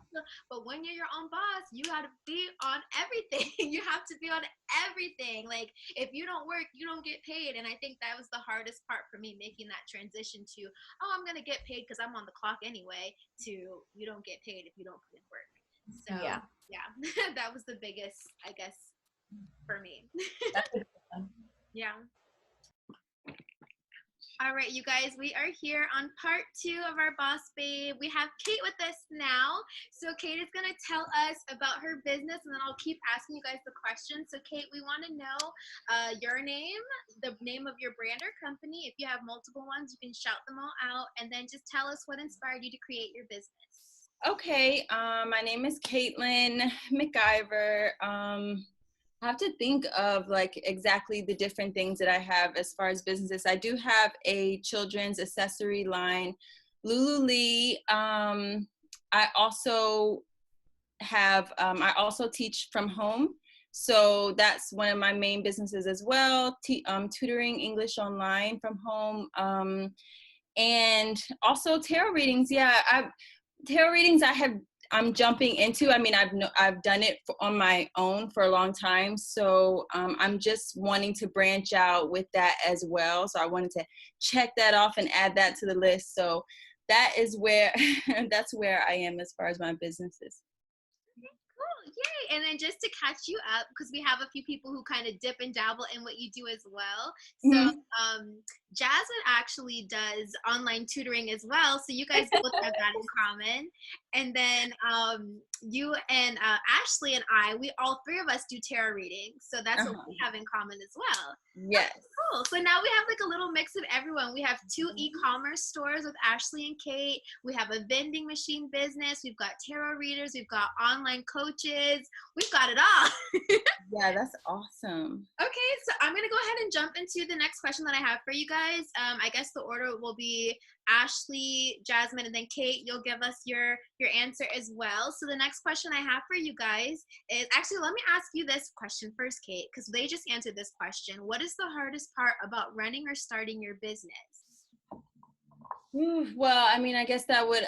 but when you're your own boss, you got to be on everything. You have to be on everything. Like, if you don't work, you don't get paid. And I think that was the hardest part for me, making that transition to, oh, I'm going to get paid because I'm on the clock anyway, to you don't get paid if you don't put in work. So yeah that was the biggest, I guess, for me. That's a good one. Yeah. All right, you guys, we are here on part 2 of our Boss Babe. We have Kate with us now. So Kate is going to tell us about her business, and then I'll keep asking you guys the questions. So Kate, we want to know your name, the name of your brand or company. If you have multiple ones, you can shout them all out, and then just tell us what inspired you to create your business. Okay, my name is Caitlin McIver. I have to think of like exactly the different things that I have as far as businesses. I do have a children's accessory line, Lulu Lee. I also have, I also teach from home. So that's one of my main businesses as well, tutoring English online from home. And also tarot readings. Yeah, tarot readings I'm jumping into. I mean, I've done it on my own for a long time. So I'm just wanting to branch out with that as well. So I wanted to check that off and add that to the list. So that is where, that's where I am as far as my businesses. Cool, yay! And then just to catch you up, because we have a few people who kind of dip and dabble in what you do as well. So Jasmine actually does online tutoring as well. So you guys both have that in common. And then you and Ashley and we all three of us do tarot readings. So that's what we have in common as well. Yes. Cool. So now we have like a little mix of everyone. We have 2 e-commerce stores with Ashley and Kate. We have a vending machine business. We've got tarot readers. We've got online coaches. We've got it all. Yeah, that's awesome. Okay, so I'm going to go ahead and jump into the next question that I have for you guys. I guess the order will be Ashley, Jasmine, and then Kate. You'll give us your answer as well. So the next question I have for you guys is, actually, let me ask you this question first, Kate, because they just answered this question. What is the hardest part about running or starting your business? Well, I mean, I guess that would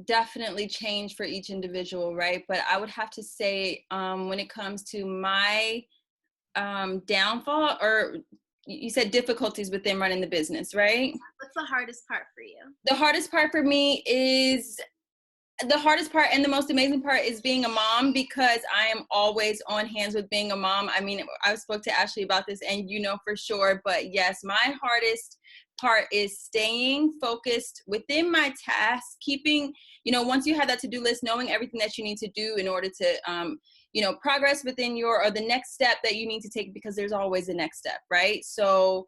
definitely change for each individual, right? But I would have to say when it comes to my downfall, or you said difficulties within running the business, right? What's the hardest part for you? The hardest part for me is, the hardest part and the most amazing part is being a mom, because I am always on hands with being a mom. I mean, I spoke to Ashley about this and you know for sure, but yes, my hardest part is staying focused within my task, keeping, you know, once you have that to-do list, knowing everything that you need to do in order to, you know, progress within or the next step that you need to take, because there's always a next step, right? So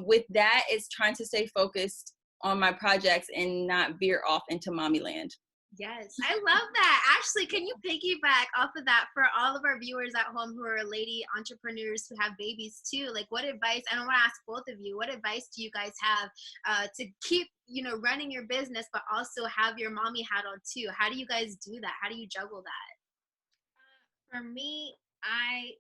with that, it's trying to stay focused on my projects and not veer off into mommy land. Yes, I love that. Ashley, can you piggyback off of that for all of our viewers at home who are lady entrepreneurs who have babies too? Like, what advice, and I want to ask both of you, what advice do you guys have to keep, you know, running your business, but also have your mommy hat on too? How do you guys do that? How do you juggle that? For me, I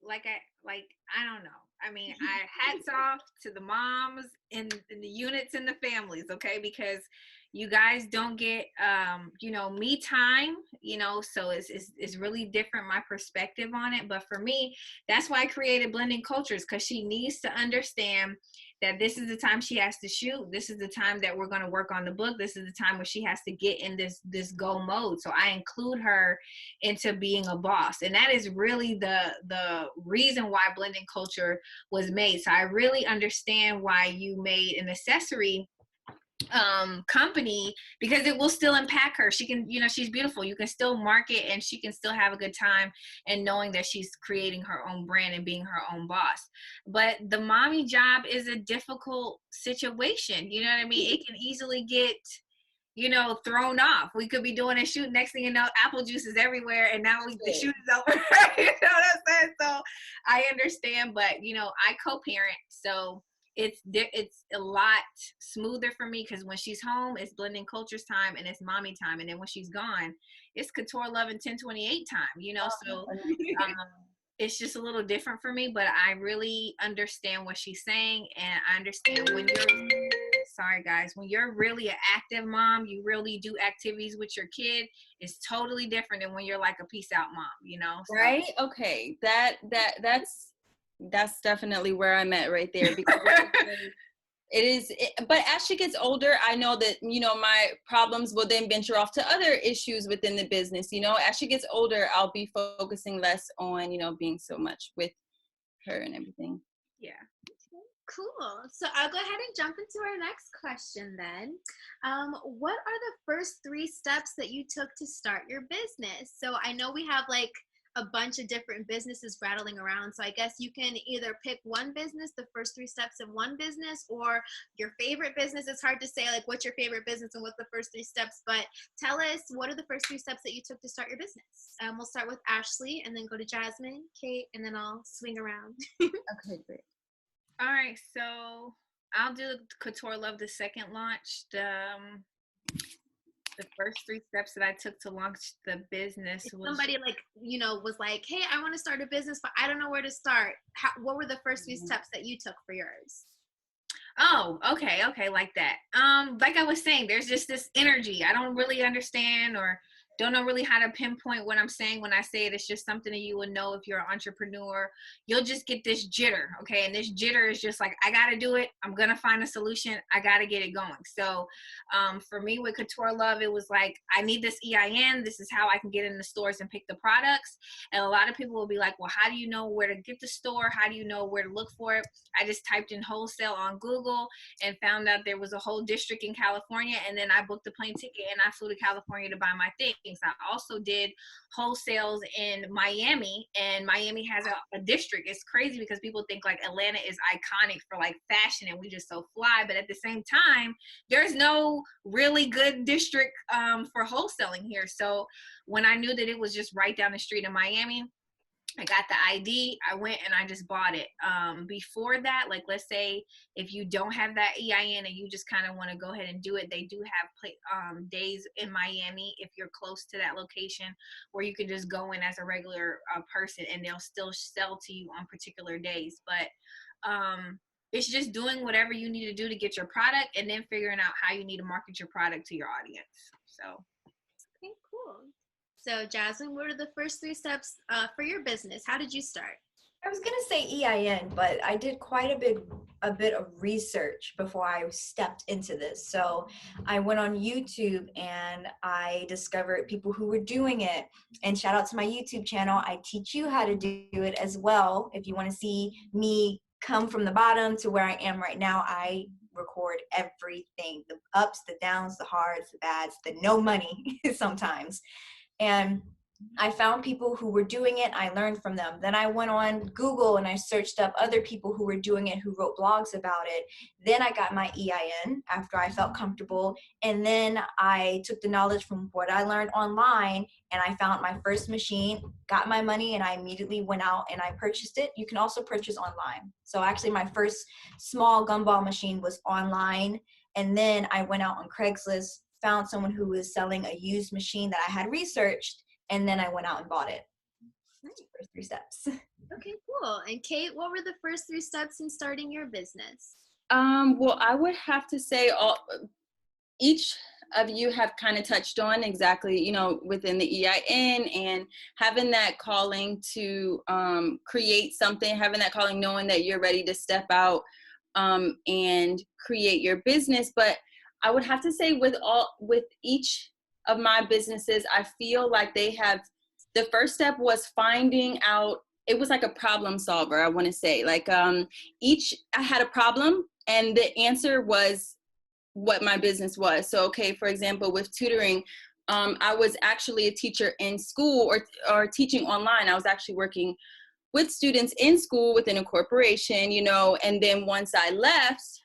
don't know. I mean, hats off to the moms and the units and the families, okay? Because you guys don't get you know, me time, you know, so it's really different, my perspective on it. But for me, that's why I created Blending Cultures, because she needs to understand that this is the time she has to shoot. This is the time that we're going to work on the book. This is the time where she has to get in this go mode. So I include her into being a boss. And that is really the reason why Blending Culture was made. So I really understand why you made an accessory company, because it will still impact her. She can, you know, she's beautiful. You can still market and she can still have a good time, and knowing that she's creating her own brand and being her own boss. But the mommy job is a difficult situation. You know what I mean? It can easily get, you know, thrown off. We could be doing a shoot, next thing you know, apple juice is everywhere, and now the shoot is over. You know what I'm saying? So I understand, but you know, I co-parent, so it's a lot smoother for me, because when she's home, it's Blending Cultures time and it's mommy time, and then when she's gone, it's Couture Love and 1028 time. You know, so it's just a little different for me. But I really understand what she's saying, and I understand when you're, sorry guys, when you're really an active mom, you really do activities with your kid, it's totally different than when you're like a peace out mom, you know? So. Right? Okay. That's definitely where I'm at right there, because but as she gets older, I know that, you know, my problems will then venture off to other issues within the business. You know, as she gets older, I'll be focusing less on, you know, being so much with her and everything. Yeah. Cool. So I'll go ahead and jump into our next question then. What are the first 3 steps that you took to start your business? So I know we have like a bunch of different businesses rattling around. So I guess you can either pick one business, the first 3 steps of one business, or your favorite business. It's hard to say like what's your favorite business and what's the first 3 steps, but tell us what are the first 3 steps that you took to start your business. We'll start with Ashley and then go to Jasmine, Kate, and then I'll swing around. Okay, great. All right, so I'll do Couture Love, the second launch. The first 3 steps that I took to launch the business was Somebody like, was like, hey, I want to start a business, but I don't know where to start. What were the first 3 steps that you took for yours? Oh, okay, like that. Like I was saying, there's just this energy. I don't really understand or don't know really how to pinpoint what I'm saying when I say it. It's just something that you will know if you're an entrepreneur. You'll just get this jitter, okay? And this jitter is just like, I got to do it. I'm going to find a solution. I got to get it going. So for me with Couture Love, it was like, I need this EIN. This is how I can get in the stores and pick the products. And a lot of people will be like, well, how do you know where to get the store? How do you know where to look for it? I just typed in wholesale on Google and found out there was a whole district in California. And then I booked a plane ticket and I flew to California to buy my things. I also did wholesales in Miami, and Miami has a district. It's crazy because people think like Atlanta is iconic for like fashion and we just so fly, but at the same time, there's no really good district for wholesaling here. So when I knew that it was just right down the street in Miami, I got the ID, I went and I just bought it. Before that, like let's say if you don't have that EIN and you just kind of want to go ahead and do it, they do have days in Miami if you're close to that location where you can just go in as a regular person and they'll still sell to you on particular days. But it's just doing whatever you need to do to get your product and then figuring out how you need to market your product to your audience. So. Okay, cool. So Jasmine, what are the first 3 steps for your business? How did you start? I was gonna say EIN, but I did quite a bit of research before I stepped into this. So I went on YouTube and I discovered people who were doing it. And shout out to my YouTube channel. I teach you how to do it as well. If you want to see me come from the bottom to where I am right now, I record everything, the ups, the downs, the hards, the bads, the no money sometimes. And I found people who were doing it. I learned from them. Then I went on Google and I searched up other people who were doing it, who wrote blogs about it. Then I got my EIN after I felt comfortable. And then I took the knowledge from what I learned online and I found my first machine, got my money, and I immediately went out and I purchased it. You can also purchase online. So actually my first small gumball machine was online. And then I went out on Craigslist, found someone who was selling a used machine that I had researched, and then I went out and bought it. First 3 steps. Okay, cool. And Kate, what were the first 3 steps in starting your business? Well, I would have to say each of you have kind of touched on exactly, within the EIN and having that calling to create something, having that calling, knowing that you're ready to step out and create your business. But I would have to say with each of my businesses, I feel like the first step was finding out, it was like a problem solver, I want to say. Like I had a problem and the answer was what my business was. So, okay, for example, with tutoring, I was actually a teacher in school or teaching online. I was actually working with students in school within a corporation, and then once I left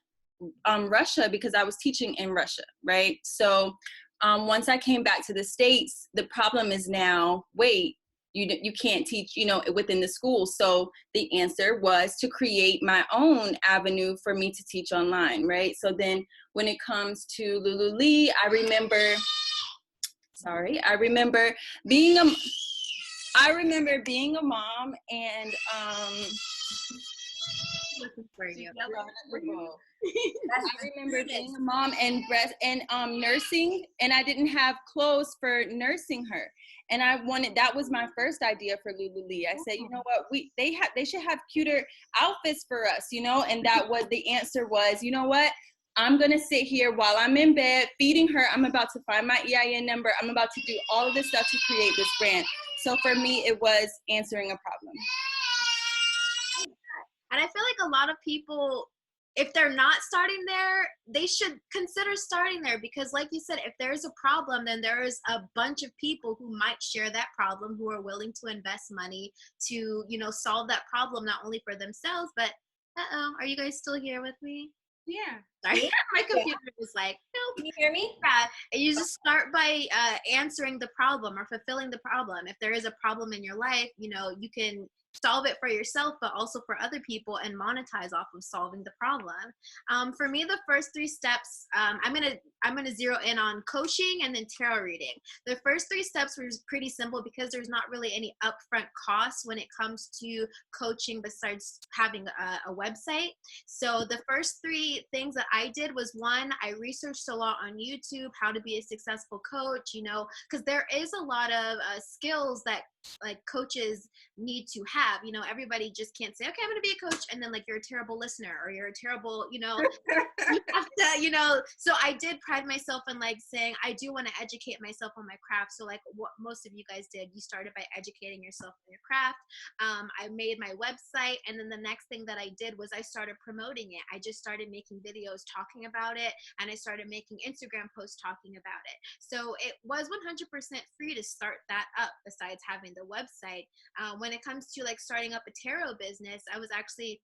Russia, because I was teaching in Russia, right? So once I came back to the States, the problem is now, wait, you can't teach, within the school. So the answer was to create my own avenue for me to teach online, right? So then when it comes to Lululee, I remember being a mom and For you. I remember being a mom and nursing, and I didn't have clothes for nursing her. And that was my first idea for Lululee. I said, you know what, they should have cuter outfits for us, and that was the answer was, you know what, I'm going to sit here while I'm in bed feeding her. I'm about to find my EIN number. I'm about to do all of this stuff to create this brand. So for me, it was answering a problem. And I feel like a lot of people if they're not starting there, they should consider starting there, because like you said, if there's a problem, then there is a bunch of people who might share that problem, who are willing to invest money to, you know, solve that problem, not only for themselves, but are you guys still here with me? Yeah. Sorry, my computer was like, nope. Can you hear me? Yeah, and you just start by answering the problem or fulfilling the problem. If there is a problem in your life, you know, you can solve it for yourself, but also for other people, and monetize off of solving the problem. For me, the first 3 steps, I'm gonna zero in on coaching and then tarot reading. The first 3 steps were pretty simple because there's not really any upfront costs when it comes to coaching besides having a website. So the first 3 things that I did was, 1, I researched a lot on YouTube how to be a successful coach, you know, because there is a lot of skills that like coaches need to have. You know, everybody just can't say, okay, I'm gonna be a coach, and then like you're a terrible listener or you're a terrible, you know, you have to, you know. So I did pride myself in like saying I do want to educate myself on my craft. So like what most of you guys did, you started by educating yourself on your craft. I made my website, and then the next thing that I did was I started promoting it. I just started making videos talking about it, and I started making Instagram posts talking about it. So it was 100% free to start that up, besides having the website. When it comes to like starting up a tarot business, I was actually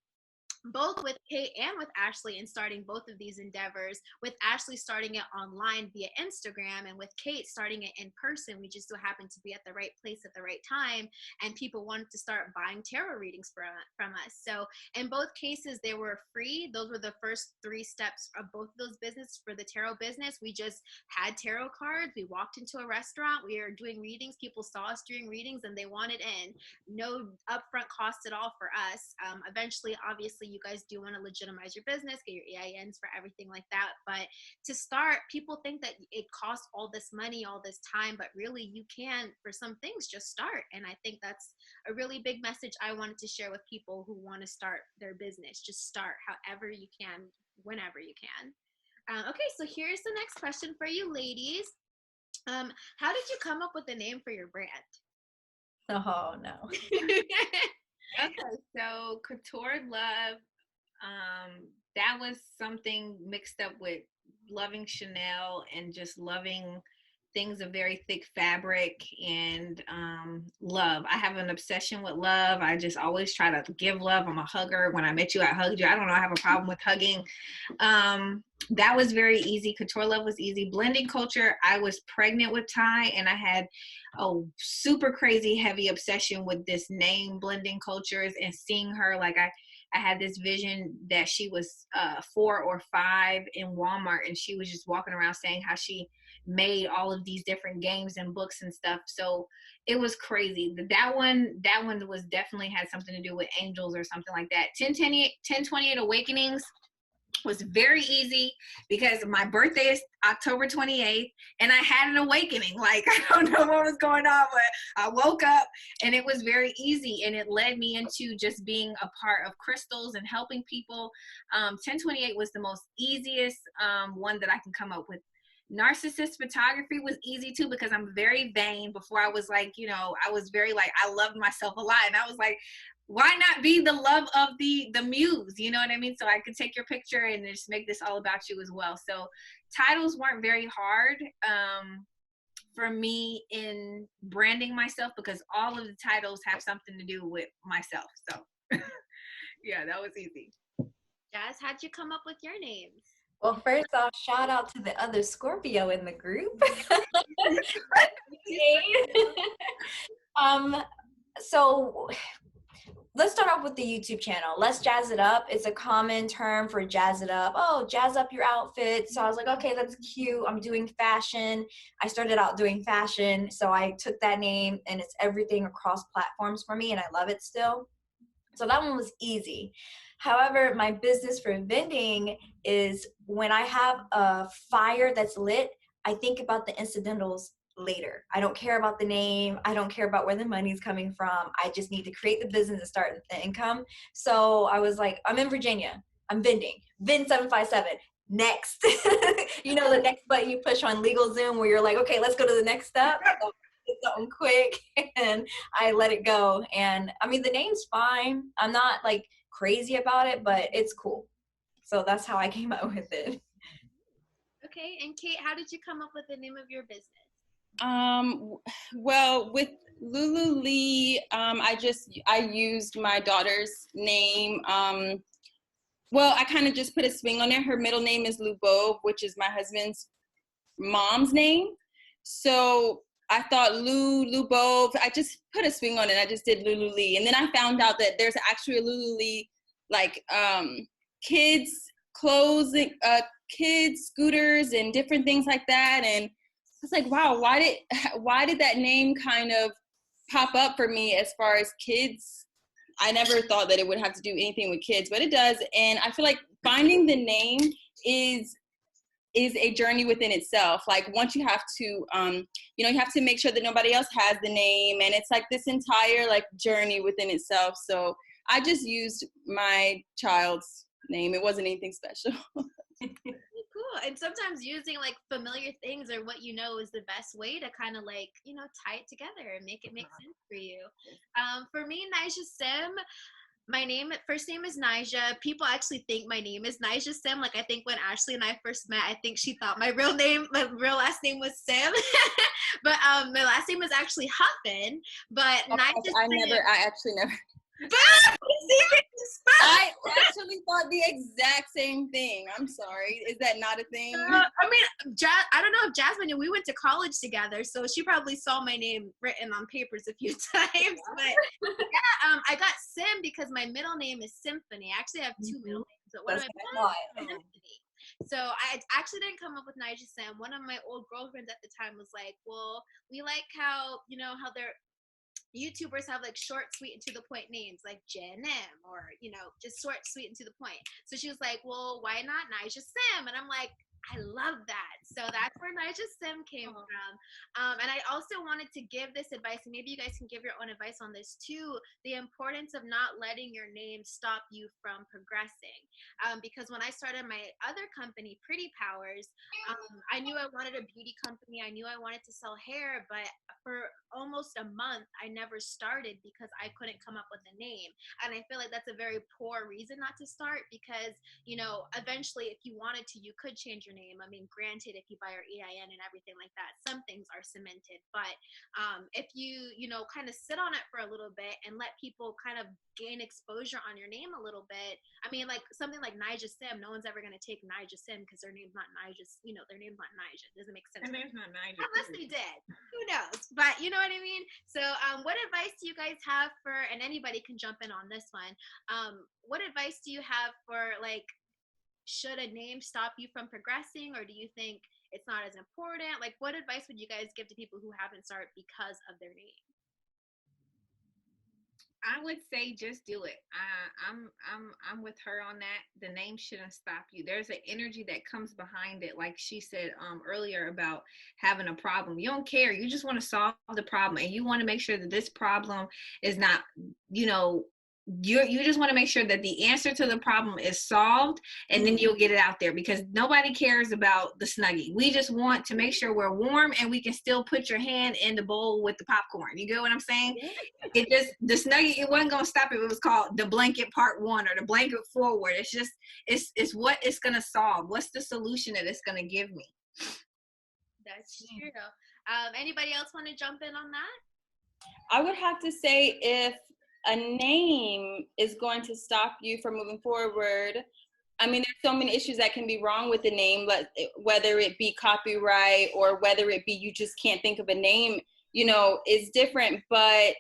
both with Kate and with Ashley in starting both of these endeavors, with Ashley starting it online via Instagram, and with Kate starting it in person. We just so happened to be at the right place at the right time, and people wanted to start buying tarot readings from us. So in both cases, they were free. Those were the first 3 steps of both of those businesses. For the tarot business, we just had tarot cards. We walked into a restaurant. We were doing readings. People saw us doing readings, and they wanted in. No upfront cost at all for us. Eventually, obviously, you guys do want to legitimize your business, get your EINs for everything like that. But to start, people think that it costs all this money, all this time, but really you can, for some things, just start. And I think that's a really big message I wanted to share with people who want to start their business. Just start however you can, whenever you can. Okay, so here's the next question for you ladies. How did you come up with the name for your brand? Oh, no. Okay, so Couture Love, that was something mixed up with loving Chanel and just loving things of very thick fabric and love. I have an obsession with love. I just always try to give love. I'm a hugger. When I met you, I hugged you. I don't know, I have a problem with hugging. That was very easy. Couture Love was easy. Blending culture, I was pregnant with Ty, and I had a super crazy heavy obsession with this name, Blending Cultures, and seeing her. Like I had this vision that she was 4 or 5 in Walmart, and she was just walking around saying how she made all of these different games and books and stuff. So it was crazy. That one was definitely had something to do with angels or something like that. 1028 Awakenings was very easy because my birthday is October 28th, and I had an awakening. Like, I don't know what was going on, but I woke up and it was very easy, and it led me into just being a part of crystals and helping people. 1028 was the most easiest one that I can come up with. Narcissist photography was easy too, because I'm very vain. Before I was like, you know, I was very like, I loved myself a lot, and I was like, why not be the love of the muse, you know what I mean? So I could take your picture and just make this all about you as well. So titles weren't very hard for me in branding myself, because all of the titles have something to do with myself. So yeah, that was easy. Jazz, how'd you come up with your names? Well, first off, shout out to the other Scorpio in the group. So let's start off with the YouTube channel. Let's jazz it up. It's a common term for jazz it up. Oh, jazz up your outfit. So I was like, okay, that's cute. I'm doing fashion. I started out doing fashion. So I took that name, and it's everything across platforms for me, and I love it still. So that one was easy. However, my business for vending is when I have a fire that's lit, I think about the incidentals later. I don't care about the name. I don't care about where the money's coming from. I just need to create the business and start the income. So I was like, I'm in Virginia. I'm vending. Vend 757. Next. You know, the next button you push on LegalZoom where you're like, okay, let's go to the next step. So it's something quick, and I let it go. And I mean, the name's fine. I'm not like crazy about it, but it's cool. So that's how I came up with it. Okay, and Kate, how did you come up with the name of your business? Well, with Lulu Lee, I used my daughter's name. Well, I kind of just put a swing on it. Her middle name is Lubov, which is my husband's mom's name. So I thought Lubov, I just put a swing on it. I just did Lulu Lee. And then I found out that there's actually a Lulu Lee, like kids clothes, kids scooters and different things like that. And I was like, wow, why did that name kind of pop up for me as far as kids? I never thought that it would have to do anything with kids, but it does. And I feel like finding the name is a journey within itself. Like once you have to, you have to make sure that nobody else has the name, and it's like this entire like journey within itself. So I just used my child's name. It wasn't anything special. Cool. And sometimes using like familiar things or what you know is the best way to kind of like, tie it together and make it make sense for you. For me, Nija Sym, my first name is Nija. People actually think my name is Nija Sym. Like I think when Ashley and I first met, I think she thought my real last name was Sym. But my last name was actually Huffin. But Nija Sym. I actually never. I actually thought the exact same thing. I'm sorry. Is that not a thing? I don't know if Jasmine knew. We went to college together, so she probably saw my name written on papers a few times. But yeah, I got Sym because my middle name is Symphony. I actually have two middle names, but one of my Symphony. So I actually didn't come up with Nija Sym. One of my old girlfriends at the time was like, well, we like how, how they're YouTubers have like short, sweet, and to the point names like Jen M, or just short, sweet, and to the point. So she was like, well, why not Nija Sym? And I'm like, I love that. So that's where Nija Sym came from. And I also wanted to give this advice, and maybe you guys can give your own advice on this too, the importance of not letting your name stop you from progressing. Because when I started my other company, Pretty Powers, I knew I wanted a beauty company. I knew I wanted to sell hair, but for almost a month, I never started because I couldn't come up with a name. And I feel like that's a very poor reason not to start because, eventually if you wanted to, you could change your name. I mean, granted, if you buy your EIN and everything like that, some things are cemented. But if you, kind of sit on it for a little bit and let people kind of gain exposure on your name a little bit. I mean, like something like Nija Sym, no one's ever going to take Nija Sym because their name's not Nija, their name's not Nija. It doesn't make sense. Their name's not Nija. Unless they did. Who knows? But you know what I mean? So what advice do you guys have for, and anybody can jump in on this one, what advice do you have for like, should a name stop you from progressing, or do you think it's not as important? Like, what advice would you guys give to people who haven't started because of their name? I would say just do it. I'm with her on that. The name shouldn't stop you. There's an energy that comes behind it, like she said earlier about having a problem. You don't care. You just want to solve the problem, and you want to make sure that this problem is not, you just want to make sure that the answer to the problem is solved, and then you'll get it out there, because nobody cares about the Snuggie. We just want to make sure we're warm and we can still put your hand in the bowl with the popcorn. You get what I'm saying? The Snuggie, it wasn't going to stop it. It was called the blanket part 1 or the blanket forward. It's just, it's what it's going to solve. What's the solution that it's going to give me? That's true. Anybody else want to jump in on that? I would have to say, if a name is going to stop you from moving forward, I mean, there's so many issues that can be wrong with the name, but whether it be copyright or whether it be you just can't think of a name, is different. But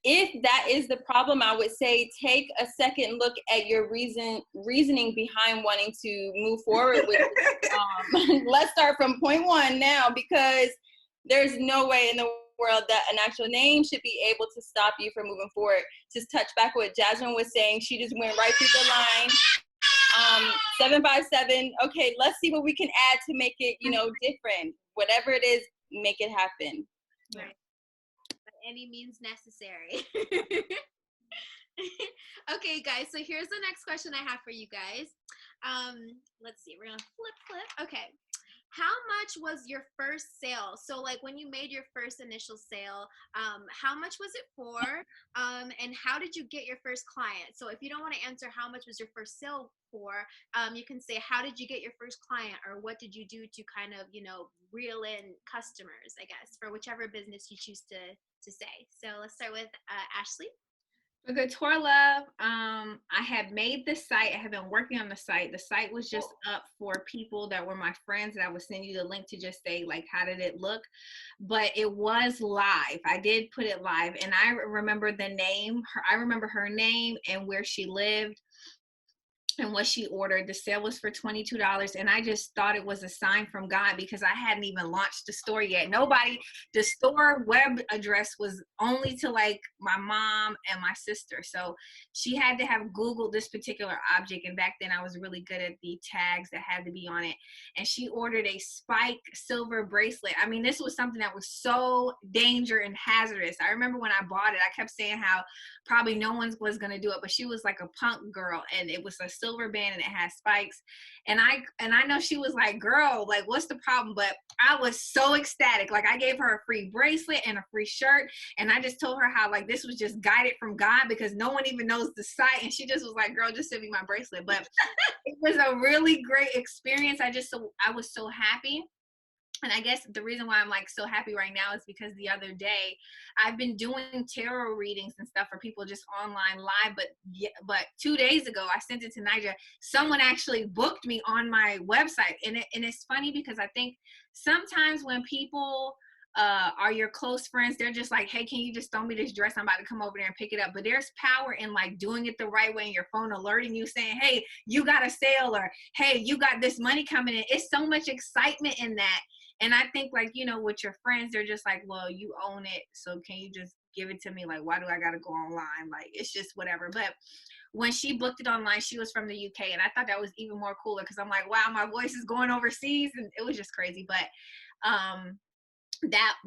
if that is the problem, I would say take a second look at your reasoning behind wanting to move forward with it. Let's start from point 1 now, because there's no way in the world that an actual name should be able to stop you from moving forward. Just touch back what Jasmine was saying. She just went right through the line. 757. Okay, let's see what we can add to make it, different. Whatever it is, make it happen. Right. By any means necessary. Okay, guys. So here's the next question I have for you guys. Let's see. We're gonna flip. Okay. how much was your first sale? So like when you made your first initial sale, how much was it for? And how did you get your first client? So if you don't want to answer how much was your first sale for, you can say, how did you get your first client? Or what did you do to kind of, reel in customers, I guess, for whichever business you choose to say. So let's start with Ashley. For Good Tour Love, I had made the site. I had been working on the site. The site was just up for people that were my friends, and I would send you the link to just say, like, how did it look? But it was live. I did put it live, and I remember the name. I remember her name and where she lived and what she ordered. The sale was for $22, and I just thought it was a sign from God because I hadn't even launched the store yet. The store web address was only to like my mom and my sister, so she had to have Googled this particular object, and back then I was really good at the tags that had to be on it, and she ordered a spike silver bracelet. I mean, this was something that was so dangerous and hazardous. I remember when I bought it, I kept saying how probably no one was going to do it, but she was like a punk girl, and it was a silver band and it had spikes, and I know she was like, girl, like, what's the problem? But I was so ecstatic. Like, I gave her a free bracelet and a free shirt, and I just told her how like this was just guided from God because no one even knows the site, and she just was like, girl, just send me my bracelet. But it was a really great experience. I was so happy. And I guess the reason why I'm like so happy right now is because the other day I've been doing tarot readings and stuff for people just online live. But 2 days ago, I sent it to Nija. Someone actually booked me on my website. And it's funny because I think sometimes when people are your close friends, they're just like, hey, can you just throw me this dress? I'm about to come over there and pick it up. But there's power in like doing it the right way, and your phone alerting you saying, hey, you got a sale, or hey, you got this money coming in. It's so much excitement in that. And I think like, with your friends, they're just like, well, you own it, so can you just give it to me? Like, why do I got to go online? Like, it's just whatever. But when she booked it online, she was from the UK, and I thought that was even more cooler because I'm like, wow, my voice is going overseas, and it was just crazy. But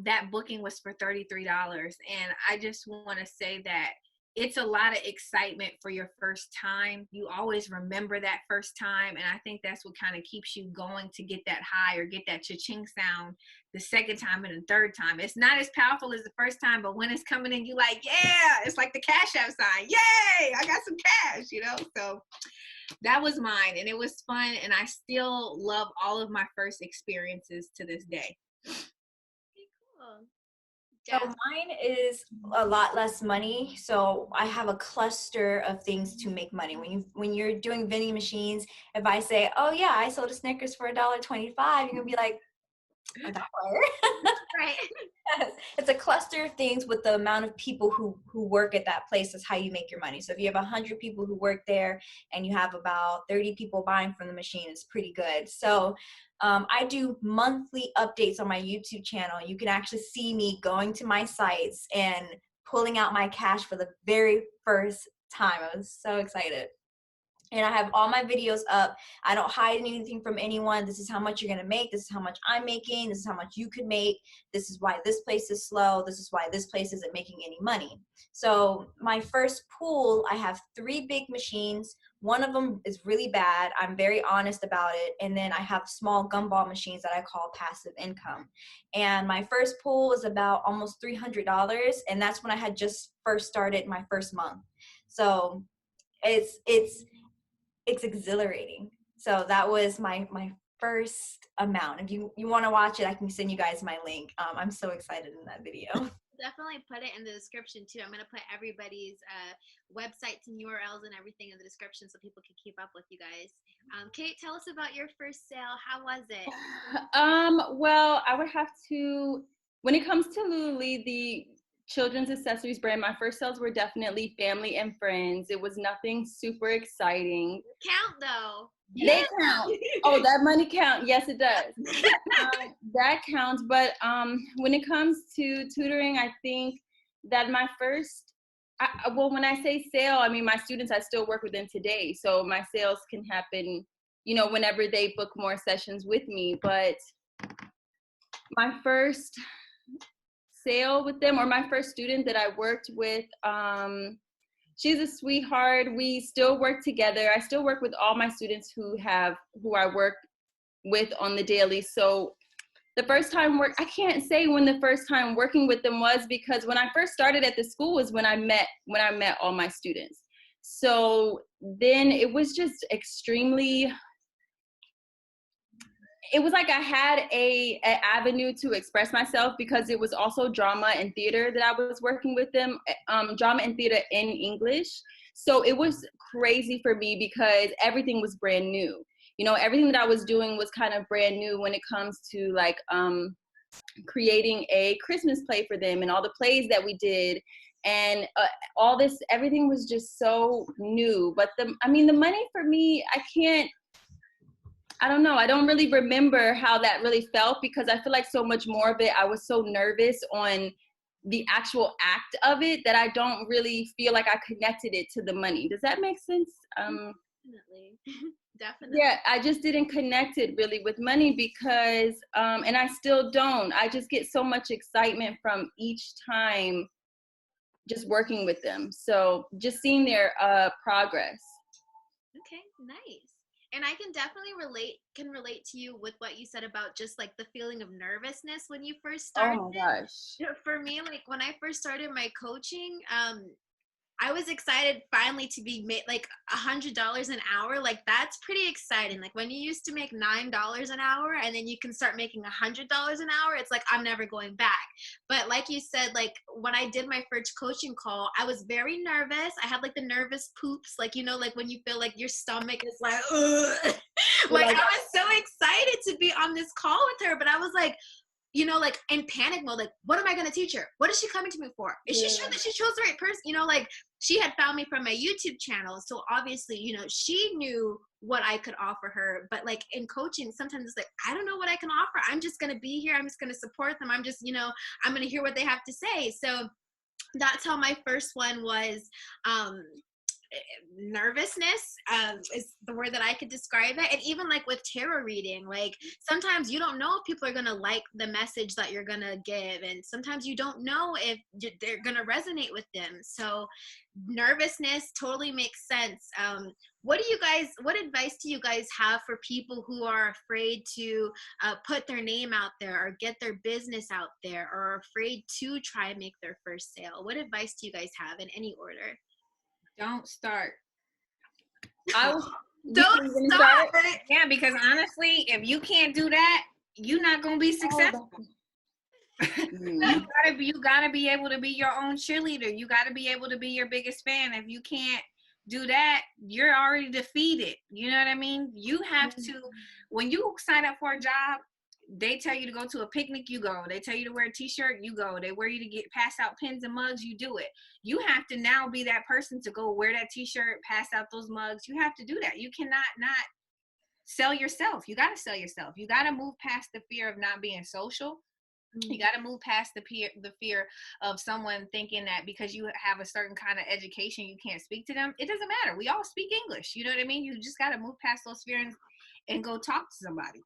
that booking was for $33, and I just want to say that it's a lot of excitement for your first time. You always remember that first time, and I think that's what kind of keeps you going to get that high or get that cha-ching sound the second time and the third time. It's not as powerful as the first time, but when it's coming in, you like, yeah, it's like the Cash App sign. Yay, I got some cash, So that was mine, and it was fun, and I still love all of my first experiences to this day. Cool. So mine is a lot less money. So I have a cluster of things to make money. When you're doing vending machines, if I say, oh yeah, I sold a Snickers for $1.25, you're gonna be like, $1. Right. Yes. It's a cluster of things with the amount of people who work at that place is how you make your money. So if you have 100 people who work there and you have about 30 people buying from the machine, it's pretty good. So I do monthly updates on my YouTube channel. You can actually see me going to my sites and pulling out my cash for the very first time. I was so excited. And I have all my videos up. I don't hide anything from anyone. This is how much you're going to make. This is how much I'm making. This is how much you could make. This is why this place is slow. This is why this place isn't making any money. So my first pool, I have 3 big machines. One of them is really bad. I'm very honest about it. And then I have small gumball machines that I call passive income. And my first pool was about almost $300. And that's when I had just first started my first month. So it's exhilarating. So that was my first amount. If you want to watch it, I can send you guys my link. I'm so excited in that video. Definitely put it in the description too. I'm going to put everybody's websites and URLs and everything in the description so people can keep up with you guys. Kate, tell us about your first sale. How was it? Well, I would have to, when it comes to Lululemon, the children's accessories brand, my first sales were definitely family and friends. It was nothing super exciting. Count though. They count. Oh, that money count. Yes, it does. That counts. But when it comes to tutoring, I think that my first, when I say sale, I mean my students, I still work with them today. So my sales can happen, whenever they book more sessions with me. But my first sale with them, or my first student that I worked with, she's a sweetheart. We still work together. I still work with all my students who I work with on the daily. So the first time I can't say when the first time working with them was, because when I first started at the school was when I met all my students. So then it was just extremely, it was like I had an avenue to express myself, because it was also drama and theater that I was working with them, drama and theater in English. So it was crazy for me because everything was brand new. You know, everything that I was doing was kind of brand new when it comes to like creating a Christmas play for them and all the plays that we did. And all this, everything was just so new. But the money for me, I don't know. I don't really remember how that really felt, because I feel like so much more of it, I was so nervous on the actual act of it that I don't really feel like I connected it to the money. Does that make sense? Definitely. Definitely. Yeah, I just didn't connect it really with money because, and I still don't. I just get so much excitement from each time just working with them. So just seeing their progress. Okay, nice. And I can definitely relate to you with what you said about just like the feeling of nervousness when you first started. Oh my gosh. For me, like when I first started my coaching, I was excited finally to be made like $100 an hour. Like that's pretty exciting. Like when you used to make $9 an hour and then you can start making $100 an hour, it's like, I'm never going back. But like you said, like when I did my first coaching call, I was very nervous. I had like the nervous poops, like, you know, like when you feel like your stomach is like, ugh. Like I was so excited to be on this call with her, but I was like, you know, like in panic mode, like, what am I going to teach her? What is she coming to me for? Is she sure that she chose the right person? You know, like she had found me from my YouTube channel. So obviously, you know, she knew what I could offer her. But like in coaching, sometimes it's like, I don't know what I can offer. I'm just going to be here. I'm just going to support them. I'm just, you know, I'm going to hear what they have to say. So that's how my first one was. Nervousness is the word that I could describe it. And even like with tarot reading, like sometimes you don't know if people are going to like the message that you're going to give, and sometimes you don't know if they're going to resonate with them. So nervousness totally makes sense. What advice do you guys have for people who are afraid to put their name out there or get their business out there, or are afraid to try and make their first sale? What advice do you guys have in any order? Don't start. Don't start. Yeah, because honestly, if you can't do that, you're not gonna be successful. You gotta be able to be your own cheerleader. You gotta be able to be your biggest fan. If you can't do that, you're already defeated. You know what I mean? You have to, when you sign up for a job, they tell you to go to a picnic, you go. They tell you to wear a t-shirt, you go. They wear you to pass out pens and mugs, you do it. You have to now be that person to go wear that t-shirt, pass out those mugs. You have to do that. You cannot not sell yourself. You got to sell yourself. You got to move past the fear of not being social. You got to move past the fear of someone thinking that because you have a certain kind of education, you can't speak to them. It doesn't matter. We all speak English. You know what I mean? You just got to move past those fears and go talk to somebody.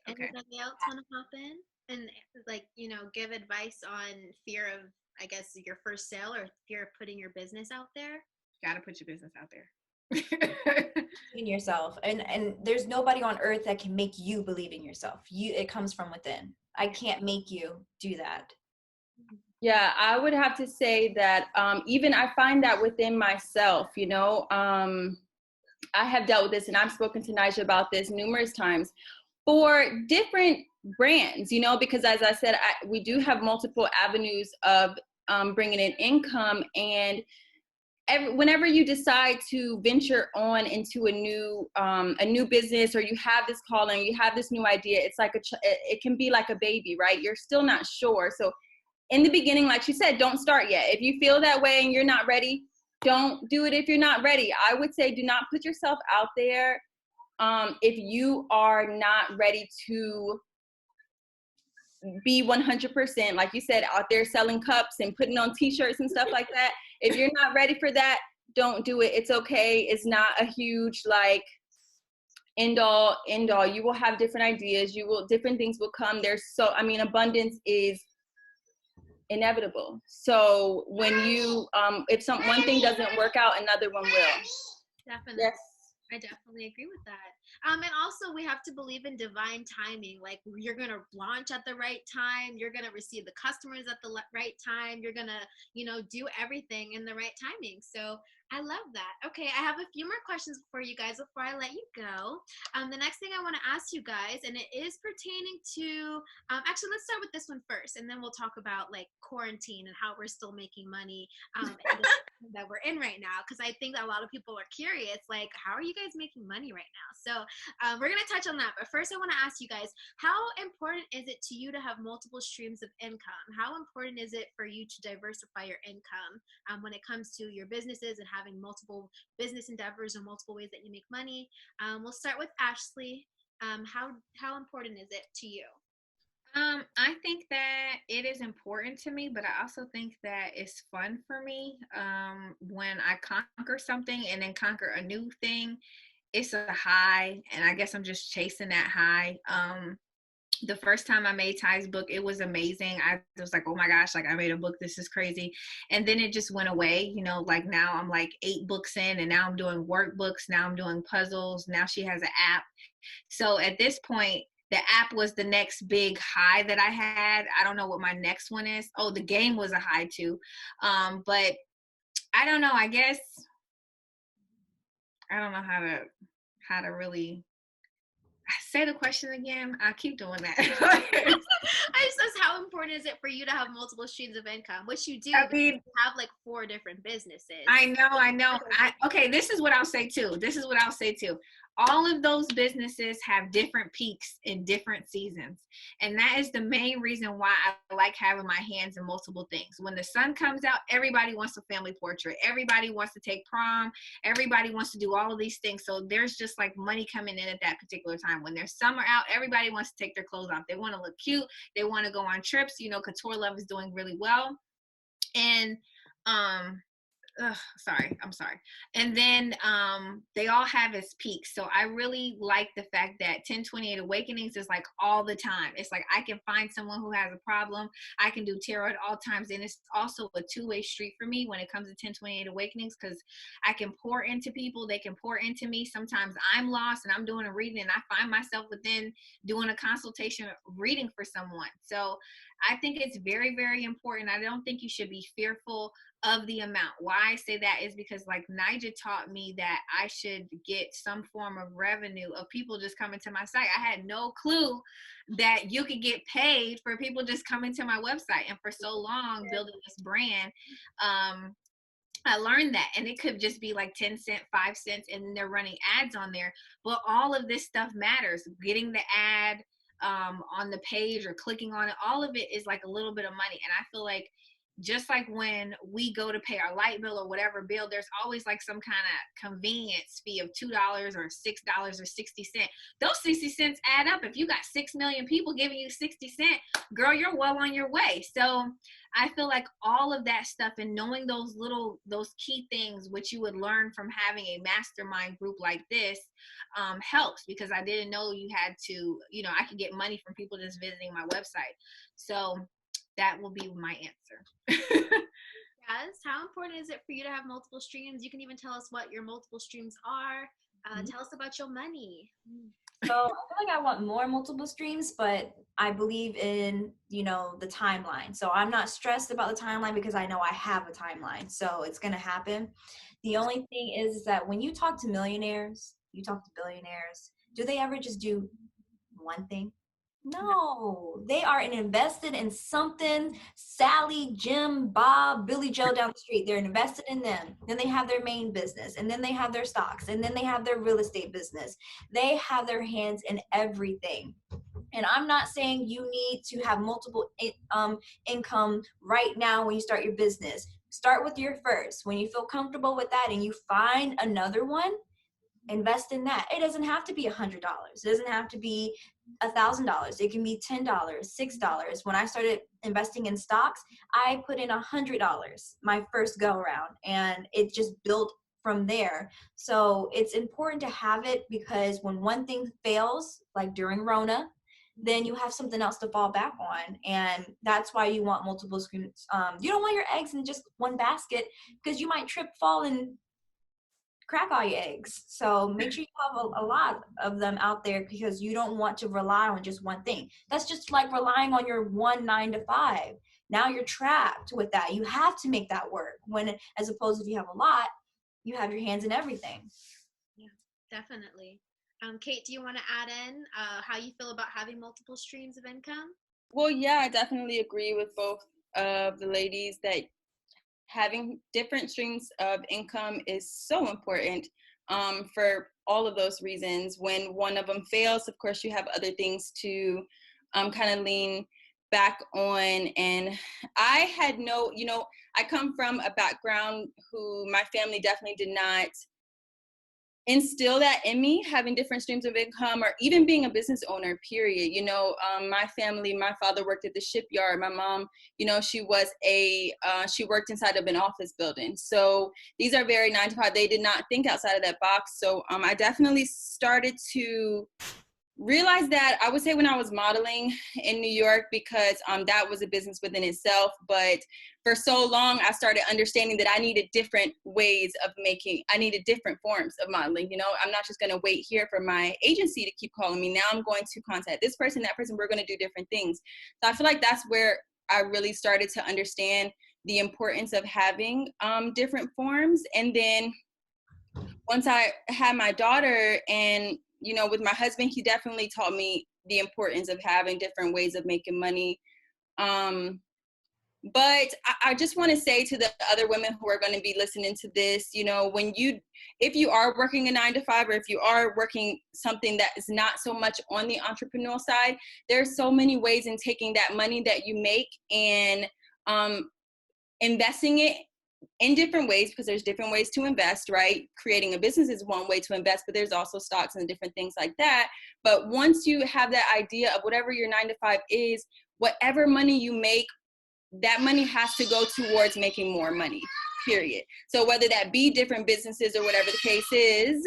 Okay. Anybody else want to hop in and like, you know, give advice on fear of, I guess, your first sale or fear of putting your business out there? You got to put your business out there. In yourself, and there's nobody on earth that can make you believe in yourself. It comes from within. I can't make you do that. Yeah, I would have to say that even I find that within myself, you know, I have dealt with this, and I've spoken to Nija about this numerous times for different brands, you know, because as I said, we do have multiple avenues of bringing in income, and whenever you decide to venture on into a new business, or you have this calling, you have this new idea, it's like it can be like a baby, right? You're still not sure. So in the beginning, like you said, don't start yet. If you feel that way and you're not ready, don't do it. If you're not ready, I would say do not put yourself out there if you are not ready to be 100%, like you said, out there selling cups and putting on t-shirts and stuff like that. If you're not ready for that, don't do it. It's okay. It's not a huge like end all. You will have different ideas. Different things will come. Abundance is inevitable. So when you if one thing doesn't work out, another one will. Definitely. Yes. I definitely agree with that. And also we have to believe in divine timing. Like you're gonna launch at the right time. You're gonna receive the customers at the right time. You're gonna, do everything in the right timing. So I love that. Okay, I have a few more questions for you guys before I let you go. The next thing I want to ask you guys, and it is pertaining to, actually, let's start with this one first, and then we'll talk about like quarantine and how we're still making money that we're in right now. Because I think that a lot of people are curious, like, how are you guys making money right now? So we're gonna touch on that. But first, I want to ask you guys, how important is it to you to have multiple streams of income? How important is it for you to diversify your income when it comes to your businesses and having multiple business endeavors or multiple ways that you make money? We'll start with Ashley. How important is it to you? I think that it is important to me, but I also think that it's fun for me. When I conquer something and then conquer a new thing, it's a high, and I guess I'm just chasing that high. The first time I made Ty's book, it was amazing. I was like, oh my gosh, like I made a book, this is crazy. And then it just went away, like now I'm like 8 books in, and now I'm doing workbooks, now I'm doing puzzles, now she has an app. So at this point, the app was the next big high that I had. I don't know what my next one is. Oh, the game was a high too. But I don't know, I guess I don't know how to really say the question again. I keep doing that. I just asked, how important is it for you to have multiple streams of income, which you do? I mean, you have like 4 different businesses. I know. Okay, this is what I'll say too. All of those businesses have different peaks in different seasons. And that is the main reason why I like having my hands in multiple things. When the sun comes out, everybody wants a family portrait. Everybody wants to take prom. Everybody wants to do all of these things. So there's just like money coming in at that particular time. When there's summer out, everybody wants to take their clothes off. They want to look cute. They want to go on trips. Couture Love is doing really well. And, I'm sorry. And then they all have its peaks. So I really like the fact that 1028 Awakenings is like all the time. It's like I can find someone who has a problem. I can do tarot at all times. And it's also a 2-way street for me when it comes to 1028 Awakenings, because I can pour into people. They can pour into me. Sometimes I'm lost and I'm doing a reading and I find myself within doing a consultation reading for someone. So I think it's very, very important. I don't think you should be fearful of the amount. Why I say that is because like Nija taught me that I should get some form of revenue of people just coming to my site. I had no clue that you could get paid for people just coming to my website. And for so long building this brand, I learned that, and it could just be like 10 cents, 5 cents, and they're running ads on there. But all of this stuff matters. Getting the ad on the page or clicking on it, all of it is like a little bit of money. And I feel like just like when we go to pay our light bill or whatever bill, there's always like some kind of convenience fee of $2 or $6 or 60 cents. Those 60 cents add up. If you got 6 million people giving you 60 cents, girl, you're well on your way. So I feel like all of that stuff and knowing those key things, which you would learn from having a mastermind group like this, helps, because I didn't know you had to, I could get money from people just visiting my website. So that will be my answer. Yes. How important is it for you to have multiple streams? You can even tell us what your multiple streams are. Tell us about your money. So I feel like I want more multiple streams, but I believe in, the timeline. So I'm not stressed about the timeline because I know I have a timeline. So it's going to happen. The only thing is that when you talk to millionaires, you talk to billionaires, do they ever just do one thing? No, they are invested in something. Sally, Jim, Bob, Billy Joe down the street, they're invested in them. Then they have their main business, and then they have their stocks, and then they have their real estate business. They have their hands in everything. And I'm not saying you need to have multiple income right now when you start your business. Start with your first. When you feel comfortable with that and you find another one, invest in that. It doesn't have to be $100. It doesn't have to be $1,000. It can be $10, $6. When I started investing in stocks, I put in $100 my first go around, and it just built from there. So it's important to have it, because when one thing fails, like during Rona, then you have something else to fall back on. And that's why you want multiple screens. You don't want your eggs in just one basket, because you might trip, fall, and crack all your eggs. So make sure you have a lot of them out there, because you don't want to rely on just one thing. That's just like relying on your 9 to 5. Now you're trapped with that. You have to make that work. When, as opposed, if you have a lot, you have your hands in everything. Yeah, definitely. Kate, do you want to add in how you feel about having multiple streams of income? Well, yeah, I definitely agree with both of the ladies that having different streams of income is so important for all of those reasons. When one of them fails, of course, you have other things to kind of lean back on. And I had I come from a background who my family definitely did not instill that in me, having different streams of income, or even being a business owner, period. My family, my father worked at the shipyard. My mom, she was she worked inside of an office building. So these are very 9 to 5. They did not think outside of that box. So I definitely started to realized that, I would say, when I was modeling in New York, because that was a business within itself. But for so long, I started understanding that I needed different I needed different forms of modeling. I'm not just going to wait here for my agency to keep calling me. Now I'm going to contact this person, that person. We're going to do different things. So I feel like that's where I really started to understand the importance of having different forms. And then once I had my daughter, and with my husband, he definitely taught me the importance of having different ways of making money. But I just want to say to the other women who are going to be listening to this, if you are working a 9 to 5, or if you are working something that is not so much on the entrepreneurial side, there's so many ways in taking that money that you make and investing it in different ways, because there's different ways to invest, right? Creating a business is one way to invest, but there's also stocks and different things like that. But once you have that idea of whatever your 9 to 5 is, whatever money you make, that money has to go towards making more money, period. So whether that be different businesses or whatever the case is,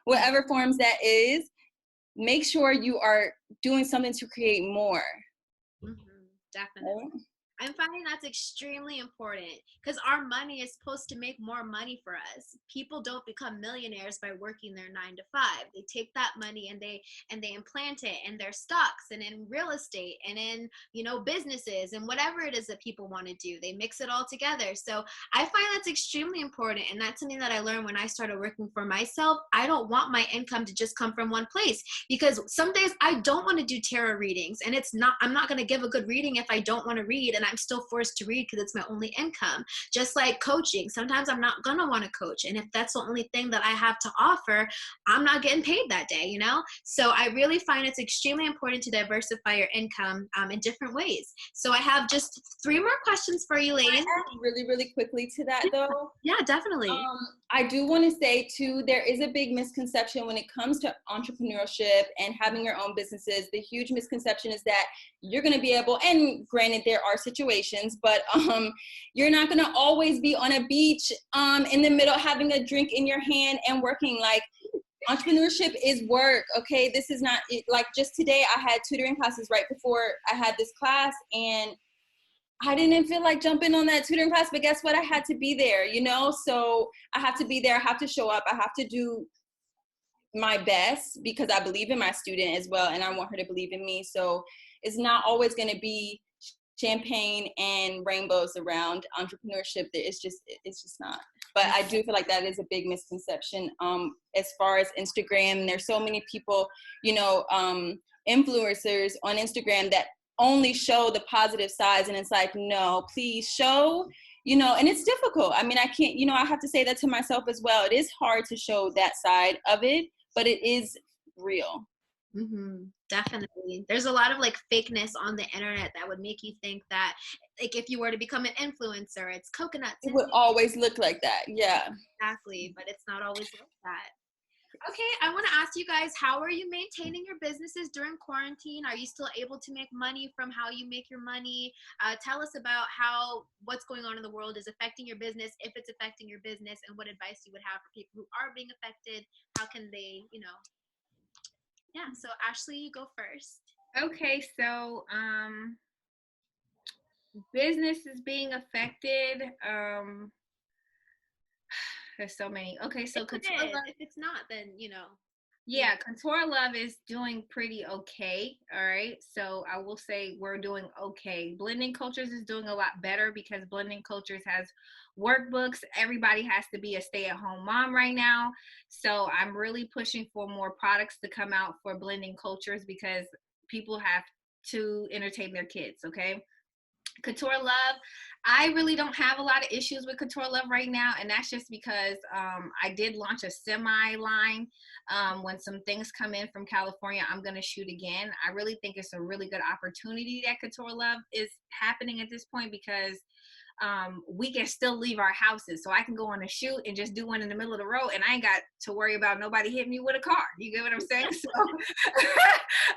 whatever forms that is, make sure you are doing something to create more. Definitely. I'm finding that's extremely important, because our money is supposed to make more money for us. People don't become millionaires by working their 9 to 5. They take that money and they implant it in their stocks and in real estate and in, businesses and whatever it is that people want to do. They mix it all together. So I find that's extremely important. And that's something that I learned when I started working for myself. I don't want my income to just come from one place, because some days I don't want to do tarot readings, and I'm not going to give a good reading if I don't want to read, and I'm still forced to read because it's my only income. Just like coaching, sometimes I'm not gonna want to coach, and if that's the only thing that I have to offer, I'm not getting paid that day. So I really find it's extremely important to diversify your income in different ways. So I have just 3 more questions for you, ladies. Can I add really, really quickly to that, though? Yeah, definitely. I do want to say too, there is a big misconception when it comes to entrepreneurship and having your own businesses. The huge misconception is that you're going to be able, and granted there are situations, but you're not going to always be on a beach in the middle having a drink in your hand and working. Like, entrepreneurship is work, okay? This is not like, just today I had tutoring classes right before I had this class, and I didn't feel like jumping on that tutoring class, but guess what? I had to be there, so I have to be there. I have to show up. I have to do my best, because I believe in my student as well, and I want her to believe in me. So it's not always going to be champagne and rainbows around entrepreneurship. It's just not. But I do feel like that is a big misconception. As far as Instagram, there's so many people, influencers on Instagram that only show the positive sides, and it's like, no, please show, and it's difficult. I mean, I can't, I have to say that to myself as well. It is hard to show that side of it, but it is real. Definitely. There's a lot of fakeness on the internet that would make you think that, if you were to become an influencer, it's coconuts. It would always look like that. Yeah. Exactly. But it's not always like that. Okay, I want to ask you guys, how are you maintaining your businesses during quarantine? Are you still able to make money from how you make your money? Tell us about how what's going on in the world is affecting your business, if it's affecting your business, and what advice you would have for people who are being affected. How can they, Yeah, so Ashley, you go first. Okay, so business is being affected. There's so many. Okay, so If it Couture is, Love, if it's not, then you know. yeah, Couture Love is doing pretty okay. All right, so I will say we're doing okay. Blending Cultures is doing a lot better because Blending Cultures has workbooks. Everybody has to be a stay-at-home mom right now, so I'm really pushing for more products to come out for Blending Cultures because people have to entertain their kids. Okay, Couture Love, I really don't have a lot of issues with Couture Love right now, and that's just because I did launch a semi line. When some things come in from California, I'm going to shoot again. I really think it's a really good opportunity that Couture Love is happening at this point because we can still leave our houses. So I can go on a shoot and just do one in the middle of the road, and I ain't got to worry about nobody hitting me with a car. You get what I'm saying? So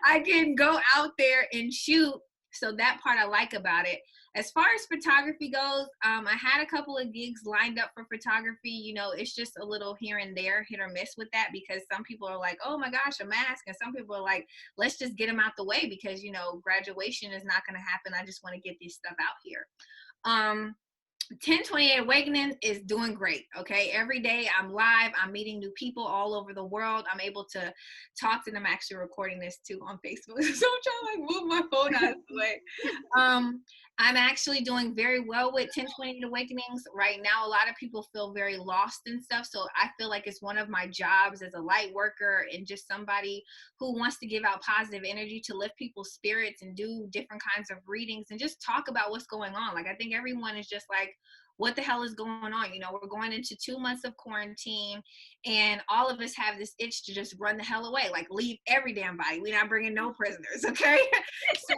I can go out there and shoot. So that part I like about it. As far as photography goes, I had a couple of gigs lined up for photography. You know, it's just a little here and there, hit or miss with that because some people are like, oh my gosh, a mask. And some people are like, let's just get them out the way because, you know, graduation is not going to happen. I just want to get this stuff out here. 1028 Awakening is doing great. Okay. Every day I'm live. I'm meeting new people all over the world. I'm able to talk to them. I'm actually recording this too on Facebook. So I'm trying to like move my phone out of the way. I'm actually doing very well with 1028 Awakenings. Right now, a lot of people feel very lost and stuff. So I feel like it's one of my jobs as a light worker and just somebody who wants to give out positive energy to lift people's spirits and do different kinds of readings and just talk about what's going on. Like, I think everyone is just like, what the hell is going on? You know, we're going into 2 months of quarantine and all of us have this itch to just run the hell away, like leave every damn body. We're not bringing no prisoners, okay? So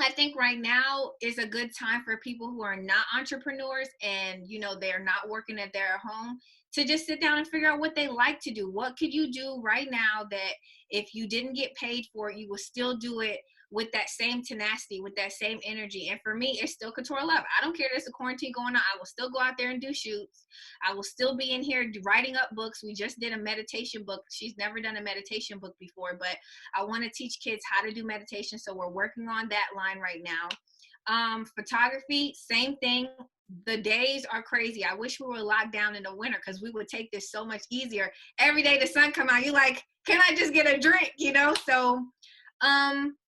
I think right now is a good time for people who are not entrepreneurs and, you know, they're not working at their home to just sit down and figure out what they like to do. What could you do right now that if you didn't get paid for it, you would still do it with that same tenacity, with that same energy? And for me, it's still Couture Love. I don't care there's a quarantine going on. I will still go out there and do shoots. I will still be in here writing up books. We just did a meditation book. She's never done a meditation book before, but I want to teach kids how to do meditation. So we're working on that line right now. Photography, same thing. The days are crazy. I wish we were locked down in the winter because we would take this so much easier. Every day the sun come out, you're like, can I just get a drink? You know? So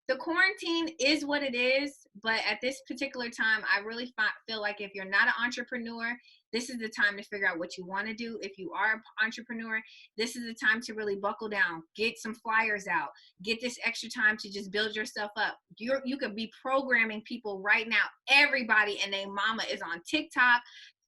the quarantine is what it is, but at this particular time, I really feel like if you're not an entrepreneur, this is the time to figure out what you want to do. If you are an entrepreneur, this is the time to really buckle down, get some flyers out, get this extra time to just build yourself up. You could be programming people right now. Everybody and their mama is on TikTok,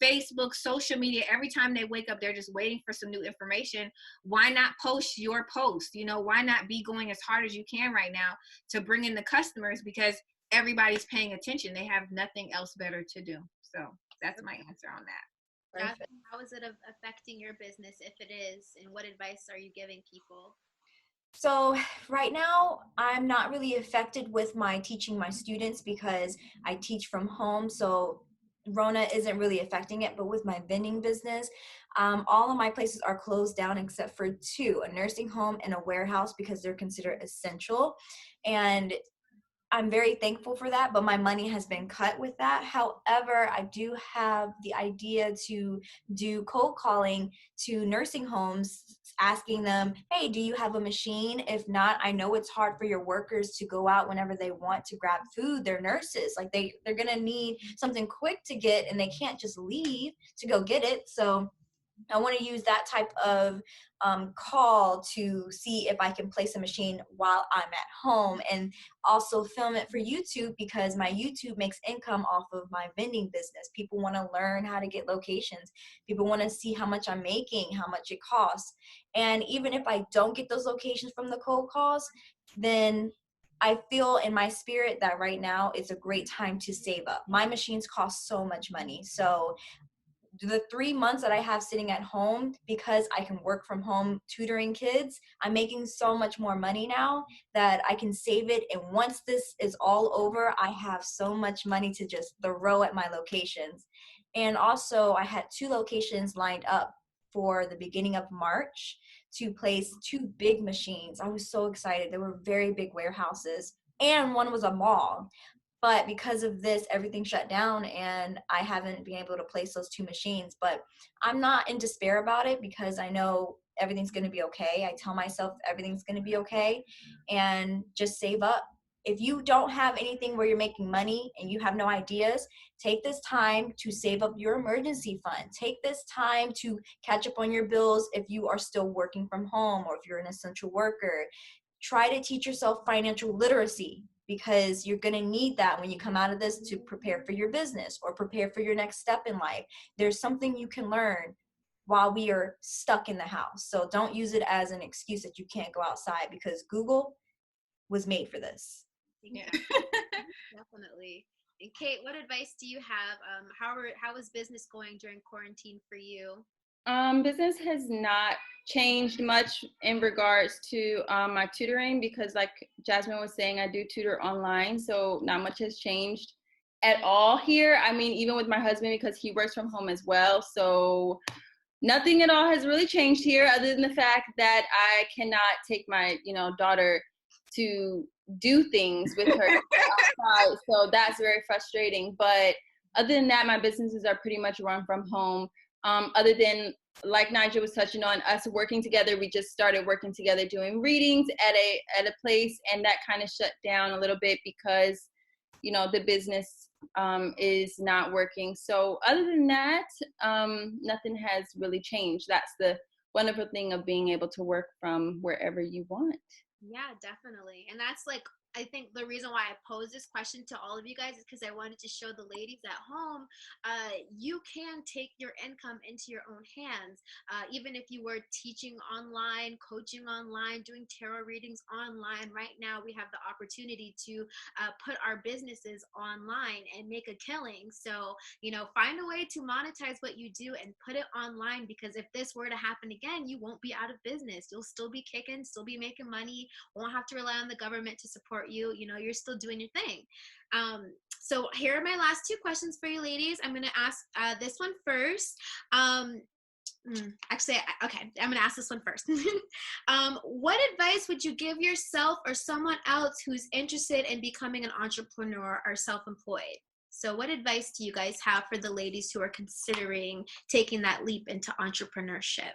Facebook, social media. Every time they wake up, they're just waiting for some new information. Why not post your post? You know, why not be going as hard as you can right now to bring in the customers because everybody's paying attention. They have nothing else better to do. So that's my answer on that. How is it affecting your business if it is, and what advice are you giving people? So right now, I'm not really affected with my teaching my students because I teach from home. So Rona isn't really affecting it, but with my vending business, all of my places are closed down except for two, a nursing home and a warehouse because they're considered essential. And I'm very thankful for that, but my money has been cut with that. However, I do have the idea to do cold calling to nursing homes, asking them, hey, do you have a machine? If not, I know it's hard for your workers to go out whenever they want to grab food. They're nurses. Like they're going to need something quick to get, and they can't just leave to go get it. So I want to use that type of call to see if I can place a machine while I'm at home, and also film it for YouTube because my YouTube makes income off of my vending business. People want to learn how to get locations. People want to see how much I'm making, how much it costs. And even if I don't get those locations from the cold calls, then I feel in my spirit that right now is a great time to save up. My machines cost so much money. So the 3 months that I have sitting at home, because I can work from home tutoring kids, I'm making so much more money now that I can save it. And once this is all over, I have so much money to just throw at my locations. And also I had 2 locations lined up for the beginning of March to place 2 big machines. I was so excited. They were very big warehouses, and one was a mall. But because of this, everything shut down and I haven't been able to place those 2 machines. But I'm not in despair about it because I know everything's going to be okay. I tell myself everything's going to be okay and just save up. If you don't have anything where you're making money and you have no ideas, take this time to save up your emergency fund. Take this time to catch up on your bills if you are still working from home or if you're an essential worker. Try to teach yourself financial literacy because you're going to need that when you come out of this to prepare for your business or prepare for your next step in life. There's something you can learn while we are stuck in the house. So don't use it as an excuse that you can't go outside because Google was made for this. Yeah. Definitely. And Kate, what advice do you have? How is business going during quarantine for you? Business has not changed much in regards to my tutoring because like Jasmine was saying, I do tutor online, so not much has changed at all here. I mean, even with my husband because he works from home as well, so nothing at all has really changed here other than the fact that I cannot take my, daughter to do things with her outside, so that's very frustrating. But other than that, my businesses are pretty much run from home. Other than, like Nija was touching on, us working together, we just started working together doing readings at a place, and that kind of shut down a little bit because, the business is not working. So other than that, nothing has really changed. That's the wonderful thing of being able to work from wherever you want. Yeah, definitely. And that's like, I think the reason why I posed this question to all of you guys is because I wanted to show the ladies at home, you can take your income into your own hands. Even if you were teaching online, coaching online, doing tarot readings online, right now we have the opportunity to put our businesses online and make a killing. So, find a way to monetize what you do and put it online, because if this were to happen again, you won't be out of business. You'll still be kicking, still be making money, won't have to rely on the government to support you. You're still doing your thing. So here are my last 2 questions for you ladies. I'm going to ask this one first. Actually, okay, I'm going to ask this one first. What advice would you give yourself or someone else who's interested in becoming an entrepreneur or self-employed? So what advice do you guys have for the ladies who are considering taking that leap into entrepreneurship?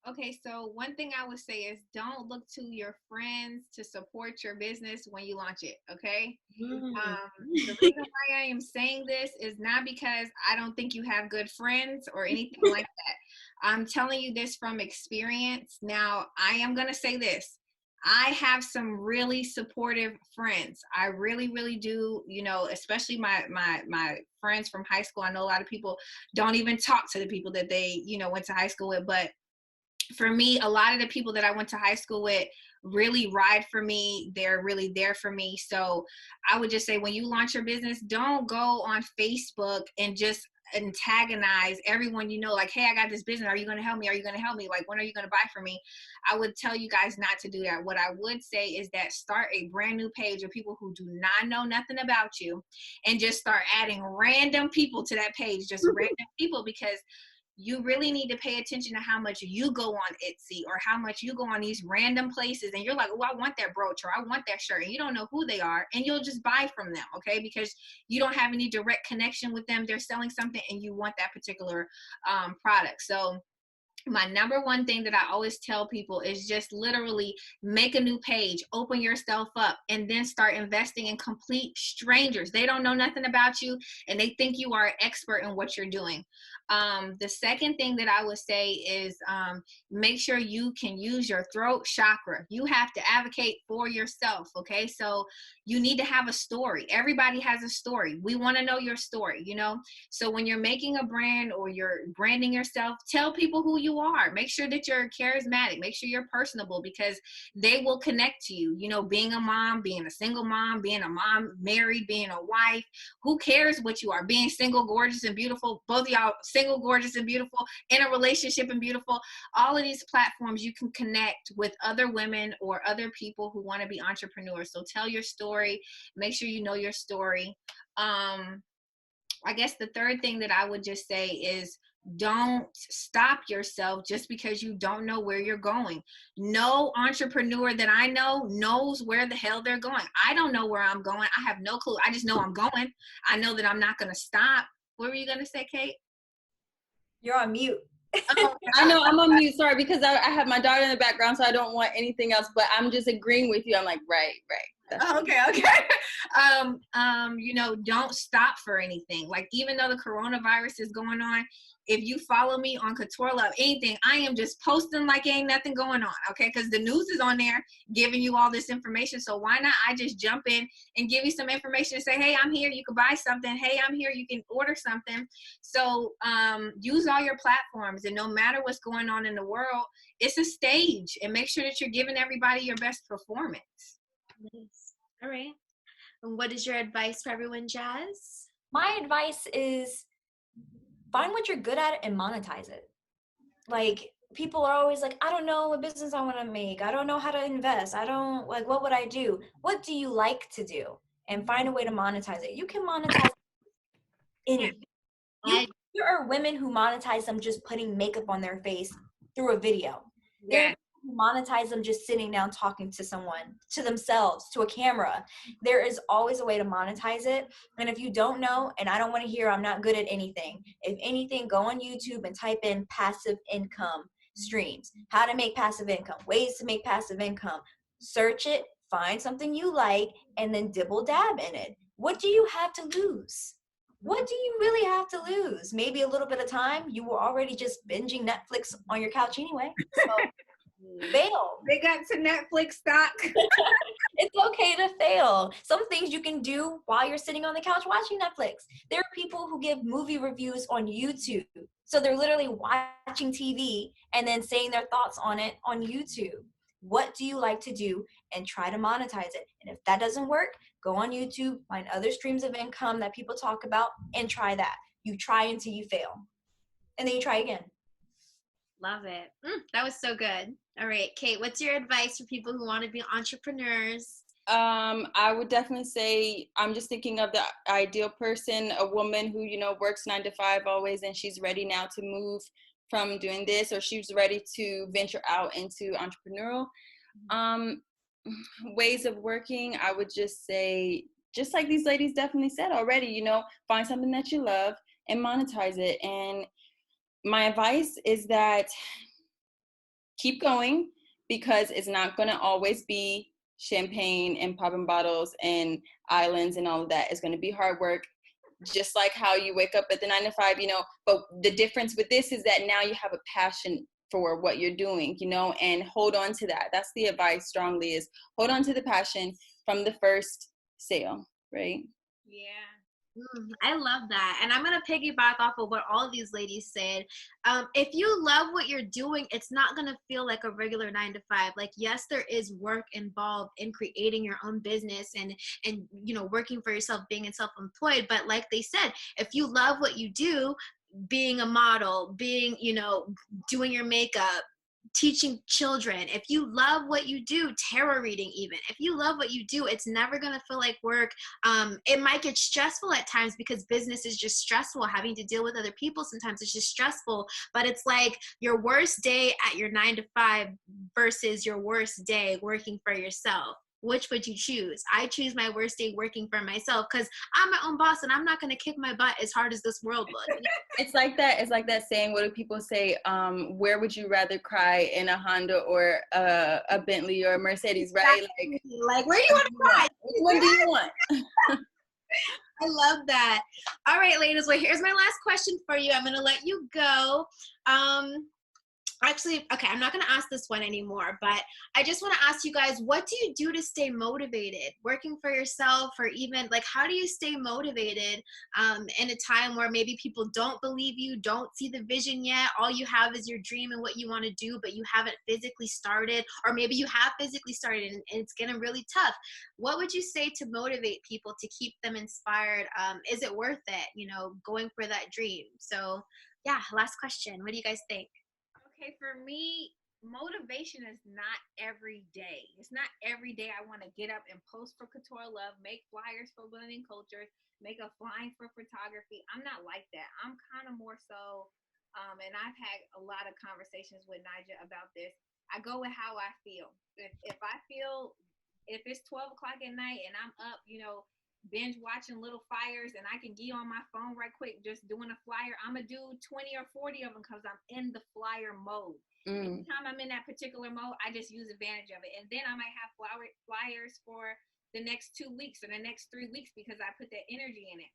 Okay, so one thing I would say is don't look to your friends to support your business when you launch it, okay? The reason why I am saying this is not because I don't think you have good friends or anything like that. I'm telling you this from experience. Now, I am going to say this. I have some really supportive friends. I really, really do, especially my friends from high school. I know a lot of people don't even talk to the people that they, went to high school with, but for me, a lot of the people that I went to high school with really ride for me. They're really there for me. So I would just say, when you launch your business, don't go on Facebook and just antagonize everyone, like, hey, I got this business. Are you going to help me? Are you going to help me? Like, when are you going to buy from me? I would tell you guys not to do that. What I would say is that start a brand new page of people who do not know nothing about you and just start adding random people to that page, just random people, because you really need to pay attention to how much you go on Etsy or how much you go on these random places and you're like, oh, I want that brooch or I want that shirt, and you don't know who they are, and you'll just buy from them, okay? Because you don't have any direct connection with them. They're selling something and you want that particular product. So my number one thing that I always tell people is just literally make a new page, open yourself up, and then start investing in complete strangers. They don't know nothing about you and they think you are an expert in what you're doing. The second thing that I would say is make sure you can use your throat chakra. You have to advocate for yourself, okay? So you need to have a story. Everybody has a story. We want to know your story, So when you're making a brand or you're branding yourself, tell people who you are. Make sure that you're charismatic. Make sure you're personable, because they will connect to you. Being a mom, being a single mom, being a mom, married, being a wife, who cares what you are? Being single, gorgeous, and beautiful. Both of y'all single, gorgeous, and beautiful, in a relationship and beautiful. All of these platforms, you can connect with other women or other people who want to be entrepreneurs. So tell your story. Make sure you know your story. I guess the third thing that I would just say is don't stop yourself just because you don't know where you're going. No entrepreneur that I know knows where the hell they're going. I don't know where I'm going. I have no clue. I just know I'm going. I know that I'm not going to stop. What were you going to say, Kate? You're on mute. Oh, I know I'm on mute. Sorry, because I have my daughter in the background, so I don't want anything else. But I'm just agreeing with you. I'm like, right. That's okay. Don't stop for anything. Like, even though the coronavirus is going on, if you follow me on Couture Love, anything, I am just posting like ain't nothing going on, okay? Because the news is on there giving you all this information. So why not I just jump in and give you some information and say, hey, I'm here, you can buy something. Hey, I'm here, you can order something. So use all your platforms, and no matter what's going on in the world, it's a stage, and make sure that you're giving everybody your best performance. Nice. All right. And what is your advice for everyone, Jazz? My advice is find what you're good at and monetize it. Like, people are always like, I don't know what business I want to make. I don't know how to invest. I don't, like, what would I do? What do you like to do? And find a way to monetize it. You can monetize anything. There are women who monetize them just putting makeup on their face through a video. There are who monetize them just sitting down talking to someone, to themselves, to a camera. There is always a way to monetize it. And if you don't know, and I don't want to hear I'm not good at anything, if anything, go on YouTube and type in passive income streams, how to make passive income, ways to make passive income. Search it, find something you like, and then dibble dab in it. What do you have to lose? What do you really have to lose? Maybe a little bit of time. You were already just binging Netflix on your couch anyway. So fail. They got to Netflix stock. It's okay to fail. Some things you can do while you're sitting on the couch watching Netflix. There are people who give movie reviews on YouTube. So they're literally watching TV and then saying their thoughts on it on YouTube. What do you like to do, and try to monetize it? And if that doesn't work, go on YouTube, find other streams of income that people talk about, and try that. You try until you fail. And then you try again. Love it. That was so good. All right, Kate, what's your advice for people who want to be entrepreneurs? I would definitely say, I'm just thinking of the ideal person, a woman who, works 9 to 5 always, and she's ready now to move from doing this, or she's ready to venture out into entrepreneurial ways of working. I would just say, just like these ladies definitely said already, find something that you love and monetize it. And my advice is that keep going, because it's not going to always be champagne and popping bottles and islands and all of that. It's going to be hard work, just like how you wake up at the 9 to 5, but the difference with this is that now you have a passion for what you're doing, and hold on to that. That's the advice strongly, is hold on to the passion from the first sale, right? Yeah. I love that. And I'm going to piggyback off of what all of these ladies said. If you love what you're doing, it's not going to feel like a regular 9 to 5. Like, yes, there is work involved in creating your own business and working for yourself, being self-employed. But like they said, if you love what you do, being a model, being, doing your makeup, teaching children, if you love what you do, tarot reading, even if you love what you do, it's never going to feel like work. It might get stressful at times because business is just stressful. Having to deal with other people sometimes it's just stressful, but it's like your worst day at your 9 to 5 versus your worst day working for yourself. Which would you choose? I choose my worst day working for myself, because I'm my own boss and I'm not going to kick my butt as hard as this world would. It's like that saying, what do people say? Where would you rather cry, in a Honda or a Bentley or a Mercedes, right? Like where do you want to cry? Which one do you want? I love that. All right, ladies. Well, here's my last question for you. I'm going to let you go. Actually, okay, I'm not going to ask this one anymore, but I just want to ask you guys, what do you do to stay motivated? Working for yourself, or even like, how do you stay motivated in a time where maybe people don't believe you, don't see the vision yet? All you have is your dream and what you want to do, but you haven't physically started, or maybe you have physically started and it's getting really tough. What would you say to motivate people, to keep them inspired? Is it worth it, going for that dream? So yeah, last question. What do you guys think? Okay, for me, motivation is not every day. It's not every day I want to get up and post for Couture Love, make flyers for Women in Culture, make a flying for photography. I'm not like that. I'm kind of more so and I've had a lot of conversations with Nija about this. I go with how I feel. If it's 12 o'clock at night and I'm up, binge watching little flyers, and I can get on my phone right quick just doing a flyer, I'm gonna do 20 or 40 of them because I'm in the flyer mode. Anytime I'm in that particular mode, I just use advantage of it. And then I might have flyers for the next 2 weeks or the next 3 weeks because I put that energy in it.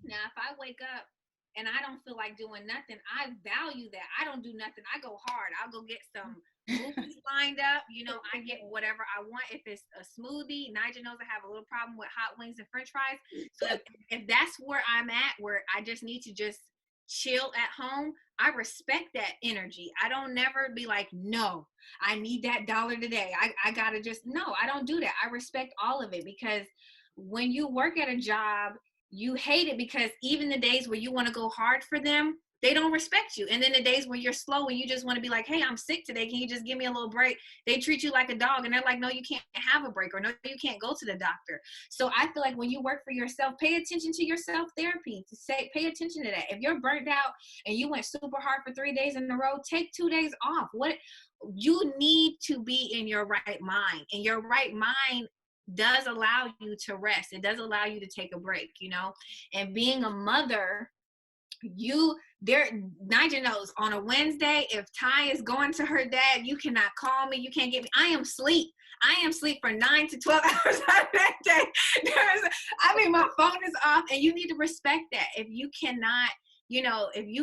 Now, if I wake up and I don't feel like doing nothing, I value that. I don't do nothing. I go hard. I'll go get some movies lined up. I get whatever I want. If it's a smoothie, Nigel knows I have a little problem with hot wings and french fries. So if that's where I'm at, where I just need to just chill at home, I respect that energy. I don't never be like, no, I need that dollar today. I gotta no, I don't do that. I respect all of it, because when you work at a job, you hate it because even the days where you want to go hard for them, they don't respect you. And then the days where you're slow and you just want to be like, hey, I'm sick today, can you just give me a little break? They treat you like a dog, and they're like, no, you can't have a break, or no, you can't go to the doctor. So I feel like when you work for yourself, pay attention to your self-therapy. Pay attention to that. If you're burnt out and you went super hard for 3 days in a row, take 2 days off. You need to be in your right mind, and your right mind does allow you to rest. It does allow you to take a break, and being a mother, Nigel knows on a Wednesday, if Ty is going to her dad, you cannot call me, you can't get me. I am asleep for 9 to 12 hours out of that day. My phone is off, and you need to respect that. If you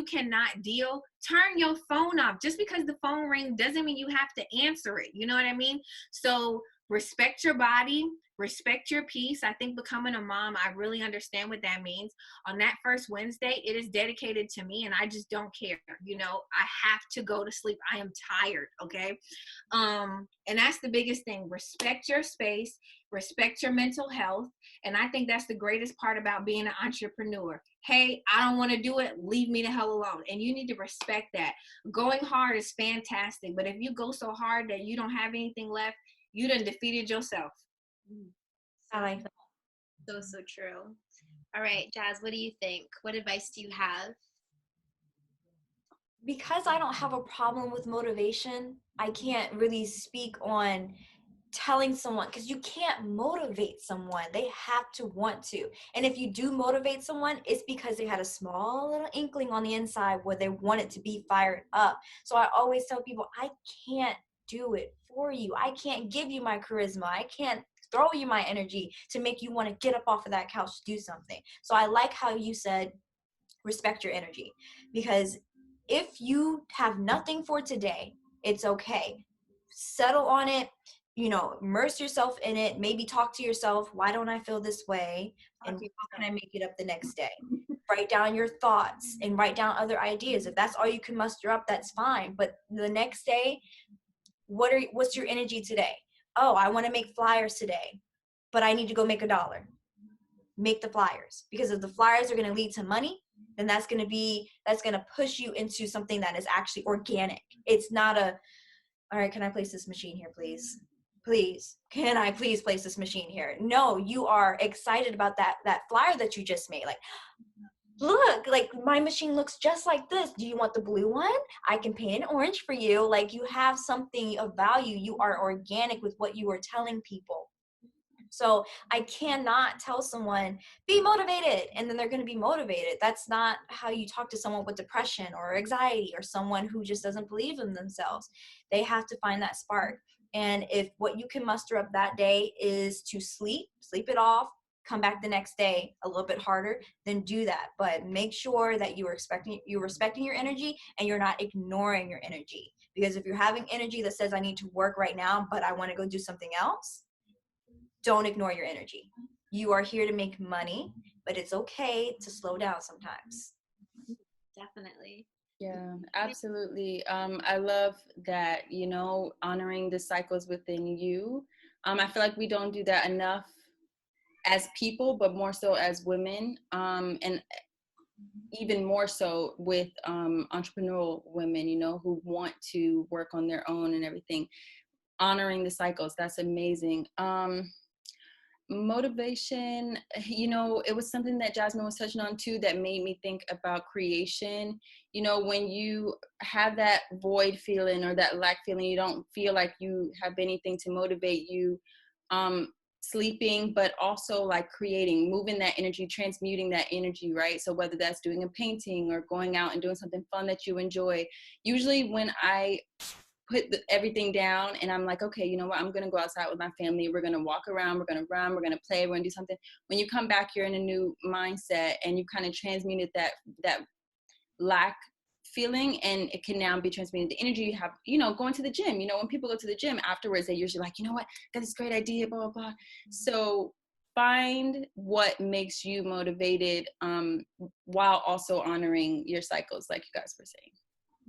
cannot deal, turn your phone off. Just because the phone rings doesn't mean you have to answer it. You know what I mean? So respect your body, respect your peace. I think becoming a mom, I really understand what that means. On that first Wednesday, it is dedicated to me, and I just don't care. I have to go to sleep. I am tired, okay? And that's the biggest thing. Respect your space, respect your mental health. And I think that's the greatest part about being an entrepreneur. Hey, I don't want to do it. Leave me the hell alone. And you need to respect that. Going hard is fantastic, but if you go so hard that you don't have anything left, you done defeated yourself. I like that. So true. All right, Jazz, what do you think? What advice do you have? Because I don't have a problem with motivation, I can't really speak on telling someone, because you can't motivate someone. They have to want to. And if you do motivate someone, it's because they had a small little inkling on the inside where they wanted to be fired up. So I always tell people, I can't do it for you. I can't give you my charisma. I can't throw you my energy to make you want to get up off of that couch to do something. So I like how you said respect your energy, because if you have nothing for today, it's okay. Settle on it, immerse yourself in it. Maybe talk to yourself, why don't I feel this way, and how can I make it up the next day? Write down your thoughts and write down other ideas. If that's all you can muster up, that's fine. But the next day, what's your energy today? Oh, I want to make flyers today, but I need to go make $1. Make the flyers, because if the flyers are going to lead to money, then that's going to push you into something that is actually organic. It's not all right, can I place this machine here, please? Please, can I please place this machine here? No, you are excited about that flyer that you just made. Like, look, like my machine looks just like this. Do you want the blue one? I can paint an orange for you. Like, you have something of value. You are organic with what you are telling people. So I cannot tell someone, be motivated, and then they're going to be motivated. That's not how you talk to someone with depression or anxiety, or someone who just doesn't believe in themselves. They have to find that spark. And if what you can muster up that day is to sleep it off, come back the next day a little bit harder, then do that. But make sure that you're respecting your energy, and you're not ignoring your energy. Because if you're having energy that says, I need to work right now, but I want to go do something else, don't ignore your energy. You are here to make money, but it's okay to slow down sometimes. Definitely. Yeah, absolutely. I love that, honoring the cycles within you. I feel like we don't do that enough as people, but more so as women, and even more so with entrepreneurial women, who want to work on their own and everything. Honoring the cycles, that's amazing. Motivation, you know, it was something that Jasmine was touching on too that made me think about creation. You know, when you have that void feeling or that lack feeling, you don't feel like you have anything to motivate you, sleeping, but also like creating, moving that energy, transmuting that energy, right? So whether that's doing a painting or going out and doing something fun that you enjoy. Usually when I put everything down and I'm like, okay, you know what, I'm going to go outside with my family. We're going to walk around, we're going to run, we're going to play, we're going to do something. When you come back, you're in a new mindset and you kind of transmuted that lack feeling, and it can now be transmuted to energy. You have, you know, going to the gym, you know, when people go to the gym afterwards, they usually like, you know what, got this great idea, blah, blah, blah. So find what makes you motivated, while also honoring your cycles, like you guys were saying.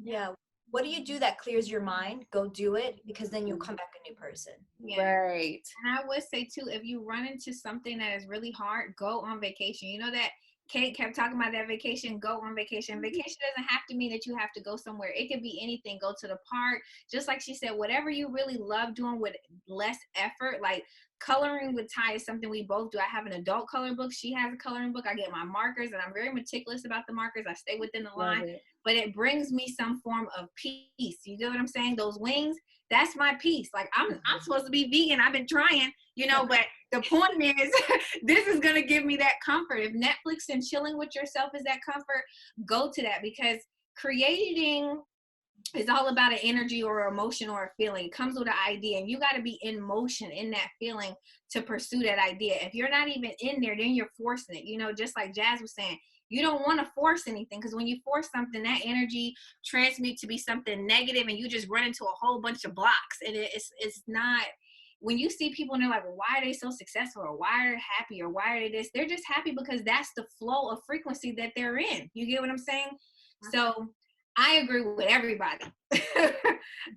Yeah. What do you do that clears your mind? Go do it, because then you'll come back a new person. Yeah. Right. And I would say too, if you run into something that is really hard, go on vacation. You know that Kate kept talking about that vacation, go on vacation. Vacation doesn't have to mean that you have to go somewhere. It could be anything. Go to the park. Just like she said, whatever you really love doing with less effort, like coloring with Ty is something we both do. I have an adult coloring book. She has a coloring book. I get my markers, and I'm very meticulous about the markers. I stay within the line, but it brings me some form of peace. You get what I'm saying? Those wings, that's my peace. Like I'm supposed to be vegan. I've been trying, you know, but the point is this is going to give me that comfort. If Netflix and chilling with yourself is that comfort, go to that, because creating is all about an energy or emotion or a feeling. It comes with an idea, and you got to be in motion in that feeling to pursue that idea. If you're not even in there, then you're forcing it. You know, just like Jazz was saying, you don't want to force anything, because when you force something, that energy transmutes to be something negative, and you just run into a whole bunch of blocks. And it's not. When you see people and they're like, well, why are they so successful, or why are they happy, or why are they this? They're just happy because that's the flow of frequency that they're in. You get what I'm saying? So I agree with everybody.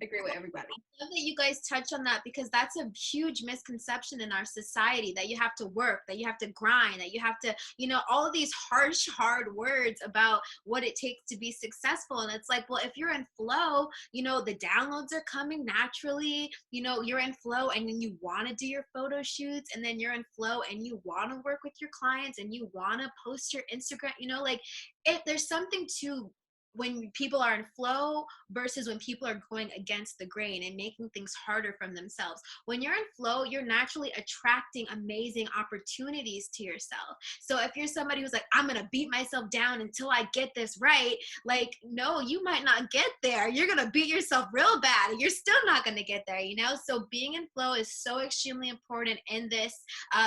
Agree with everybody. I love that you guys touch on that, because that's a huge misconception in our society, that you have to work, that you have to grind, that you have to, you know, all of these harsh, hard words about what it takes to be successful. And it's like, well, if you're in flow, you know, the downloads are coming naturally, you know, you're in flow, and then you want to do your photo shoots, and then you're in flow and you want to work with your clients, and you want to post your Instagram, you know, like if there's something to when people are in flow versus when people are going against the grain and making things harder for themselves. When you're in flow, you're naturally attracting amazing opportunities to yourself. So if you're somebody who's like, I'm going to beat myself down until I get this right, like, no, you might not get there. You're going to beat yourself real bad, and you're still not going to get there, you know? So being in flow is so extremely important in this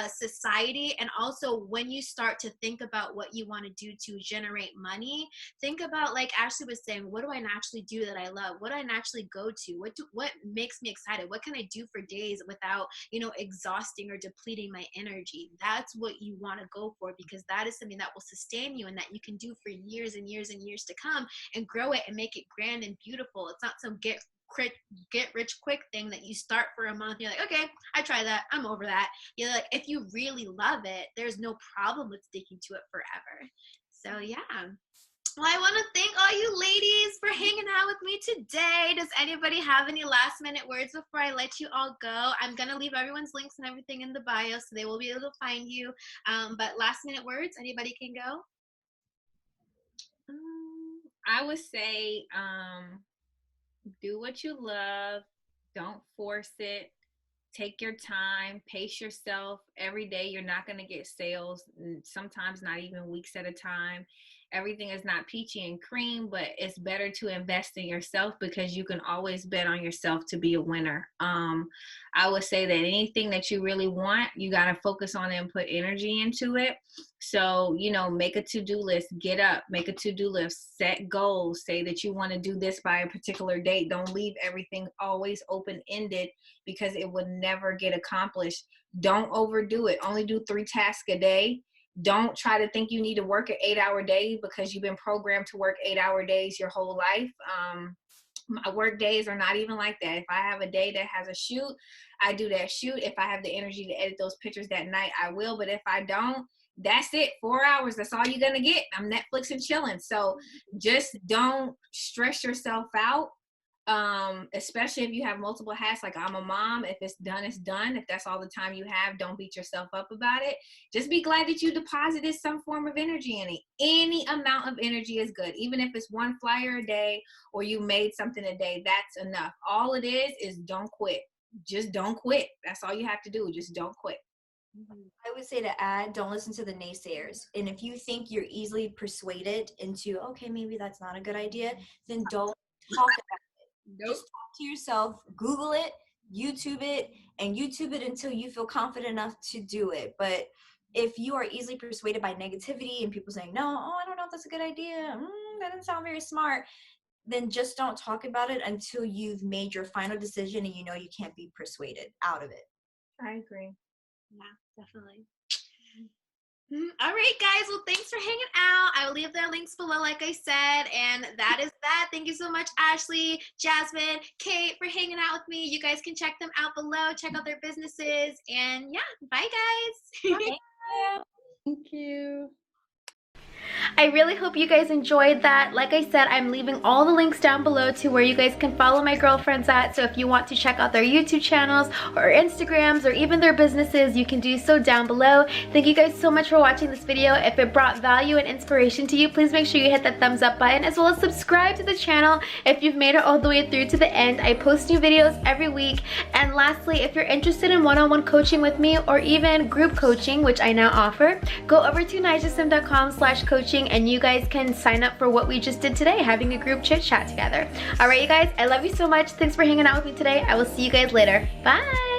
society. And also when you start to think about what you want to do to generate money, think about, like Ashley was saying, what do I naturally do that I love? What do I naturally go to? What makes me excited? What can I do for days without, you know, exhausting or depleting my energy? That's what you want to go for, because that is something that will sustain you and that you can do for years and years and years to come, and grow it and make it grand and beautiful. It's not some get rich quick thing that you start for a month. You're like, okay, I try that, I'm over that. You're like, if you really love it, there's no problem with sticking to it forever. So yeah. Well, I want to thank all you ladies for hanging out with me today. Does anybody have any last minute words before I let you all go? I'm going to leave everyone's links and everything in the bio, so they will be able to find you. But last minute words, anybody can go? I would say do what you love. Don't force it. Take your time, pace yourself. Every day you're not going to get sales, sometimes not even weeks at a time. Everything is not peachy and cream, but it's better to invest in yourself, because you can always bet on yourself to be a winner. I would say that anything that you really want, you got to focus on it and put energy into it. So, you know, make a to-do list, get up, make a to-do list, set goals, say that you want to do this by a particular date. Don't leave everything always open-ended, because it would never get accomplished. Don't overdo it. Only do 3 tasks a day. Don't try to think you need to work an 8-hour day, because you've been programmed to work 8-hour days your whole life. My work days are not even like that. If I have a day that has a shoot, I do that shoot. If I have the energy to edit those pictures that night, I will. But if I don't, that's it. 4 hours. That's all you're going to get. I'm Netflix and chilling. So just don't stress yourself out. Especially if you have multiple hats. Like, I'm a mom. If it's done, it's done. If that's all the time you have, don't beat yourself up about it. Just be glad that you deposited some form of energy in it. Any amount of energy is good. Even if it's one flyer a day or you made something a day, that's enough. All it is don't quit. Just don't quit. That's all you have to do. Just don't quit. I would say to add, don't listen to the naysayers. And if you think you're easily persuaded into, okay, maybe that's not a good idea, then don't talk about it. Nope. Just talk to yourself, Google it, YouTube it, and YouTube it until you feel confident enough to do it. But if you are easily persuaded by negativity and people saying, no, I don't know if that's a good idea, that doesn't sound very smart, then just don't talk about it until you've made your final decision and you know you can't be persuaded out of it. I agree. Yeah, definitely. All right, guys. Well, thanks for hanging out. I will leave their links below, like I said. And that is that. Thank you so much, Ashley, Jasmine, Kate, for hanging out with me. You guys can check them out below. Check out their businesses. And yeah, bye, guys. Thank you. I really hope you guys enjoyed that. Like I said, I'm leaving all the links down below to where you guys can follow my girlfriends at. So if you want to check out their YouTube channels or Instagrams or even their businesses, you can do so down below. Thank you guys so much for watching this video. If it brought value and inspiration to you, please make sure you hit that thumbs up button, as well as subscribe to the channel if you've made it all the way through to the end. I post new videos every week. And lastly, if you're interested in one-on-one coaching with me or even group coaching, which I now offer, go over to nijasym.com/coaching and you guys can sign up for what we just did today, having a group chit chat together. All right, you guys, I love you so much. Thanks for hanging out with me today. I will see you guys later. Bye.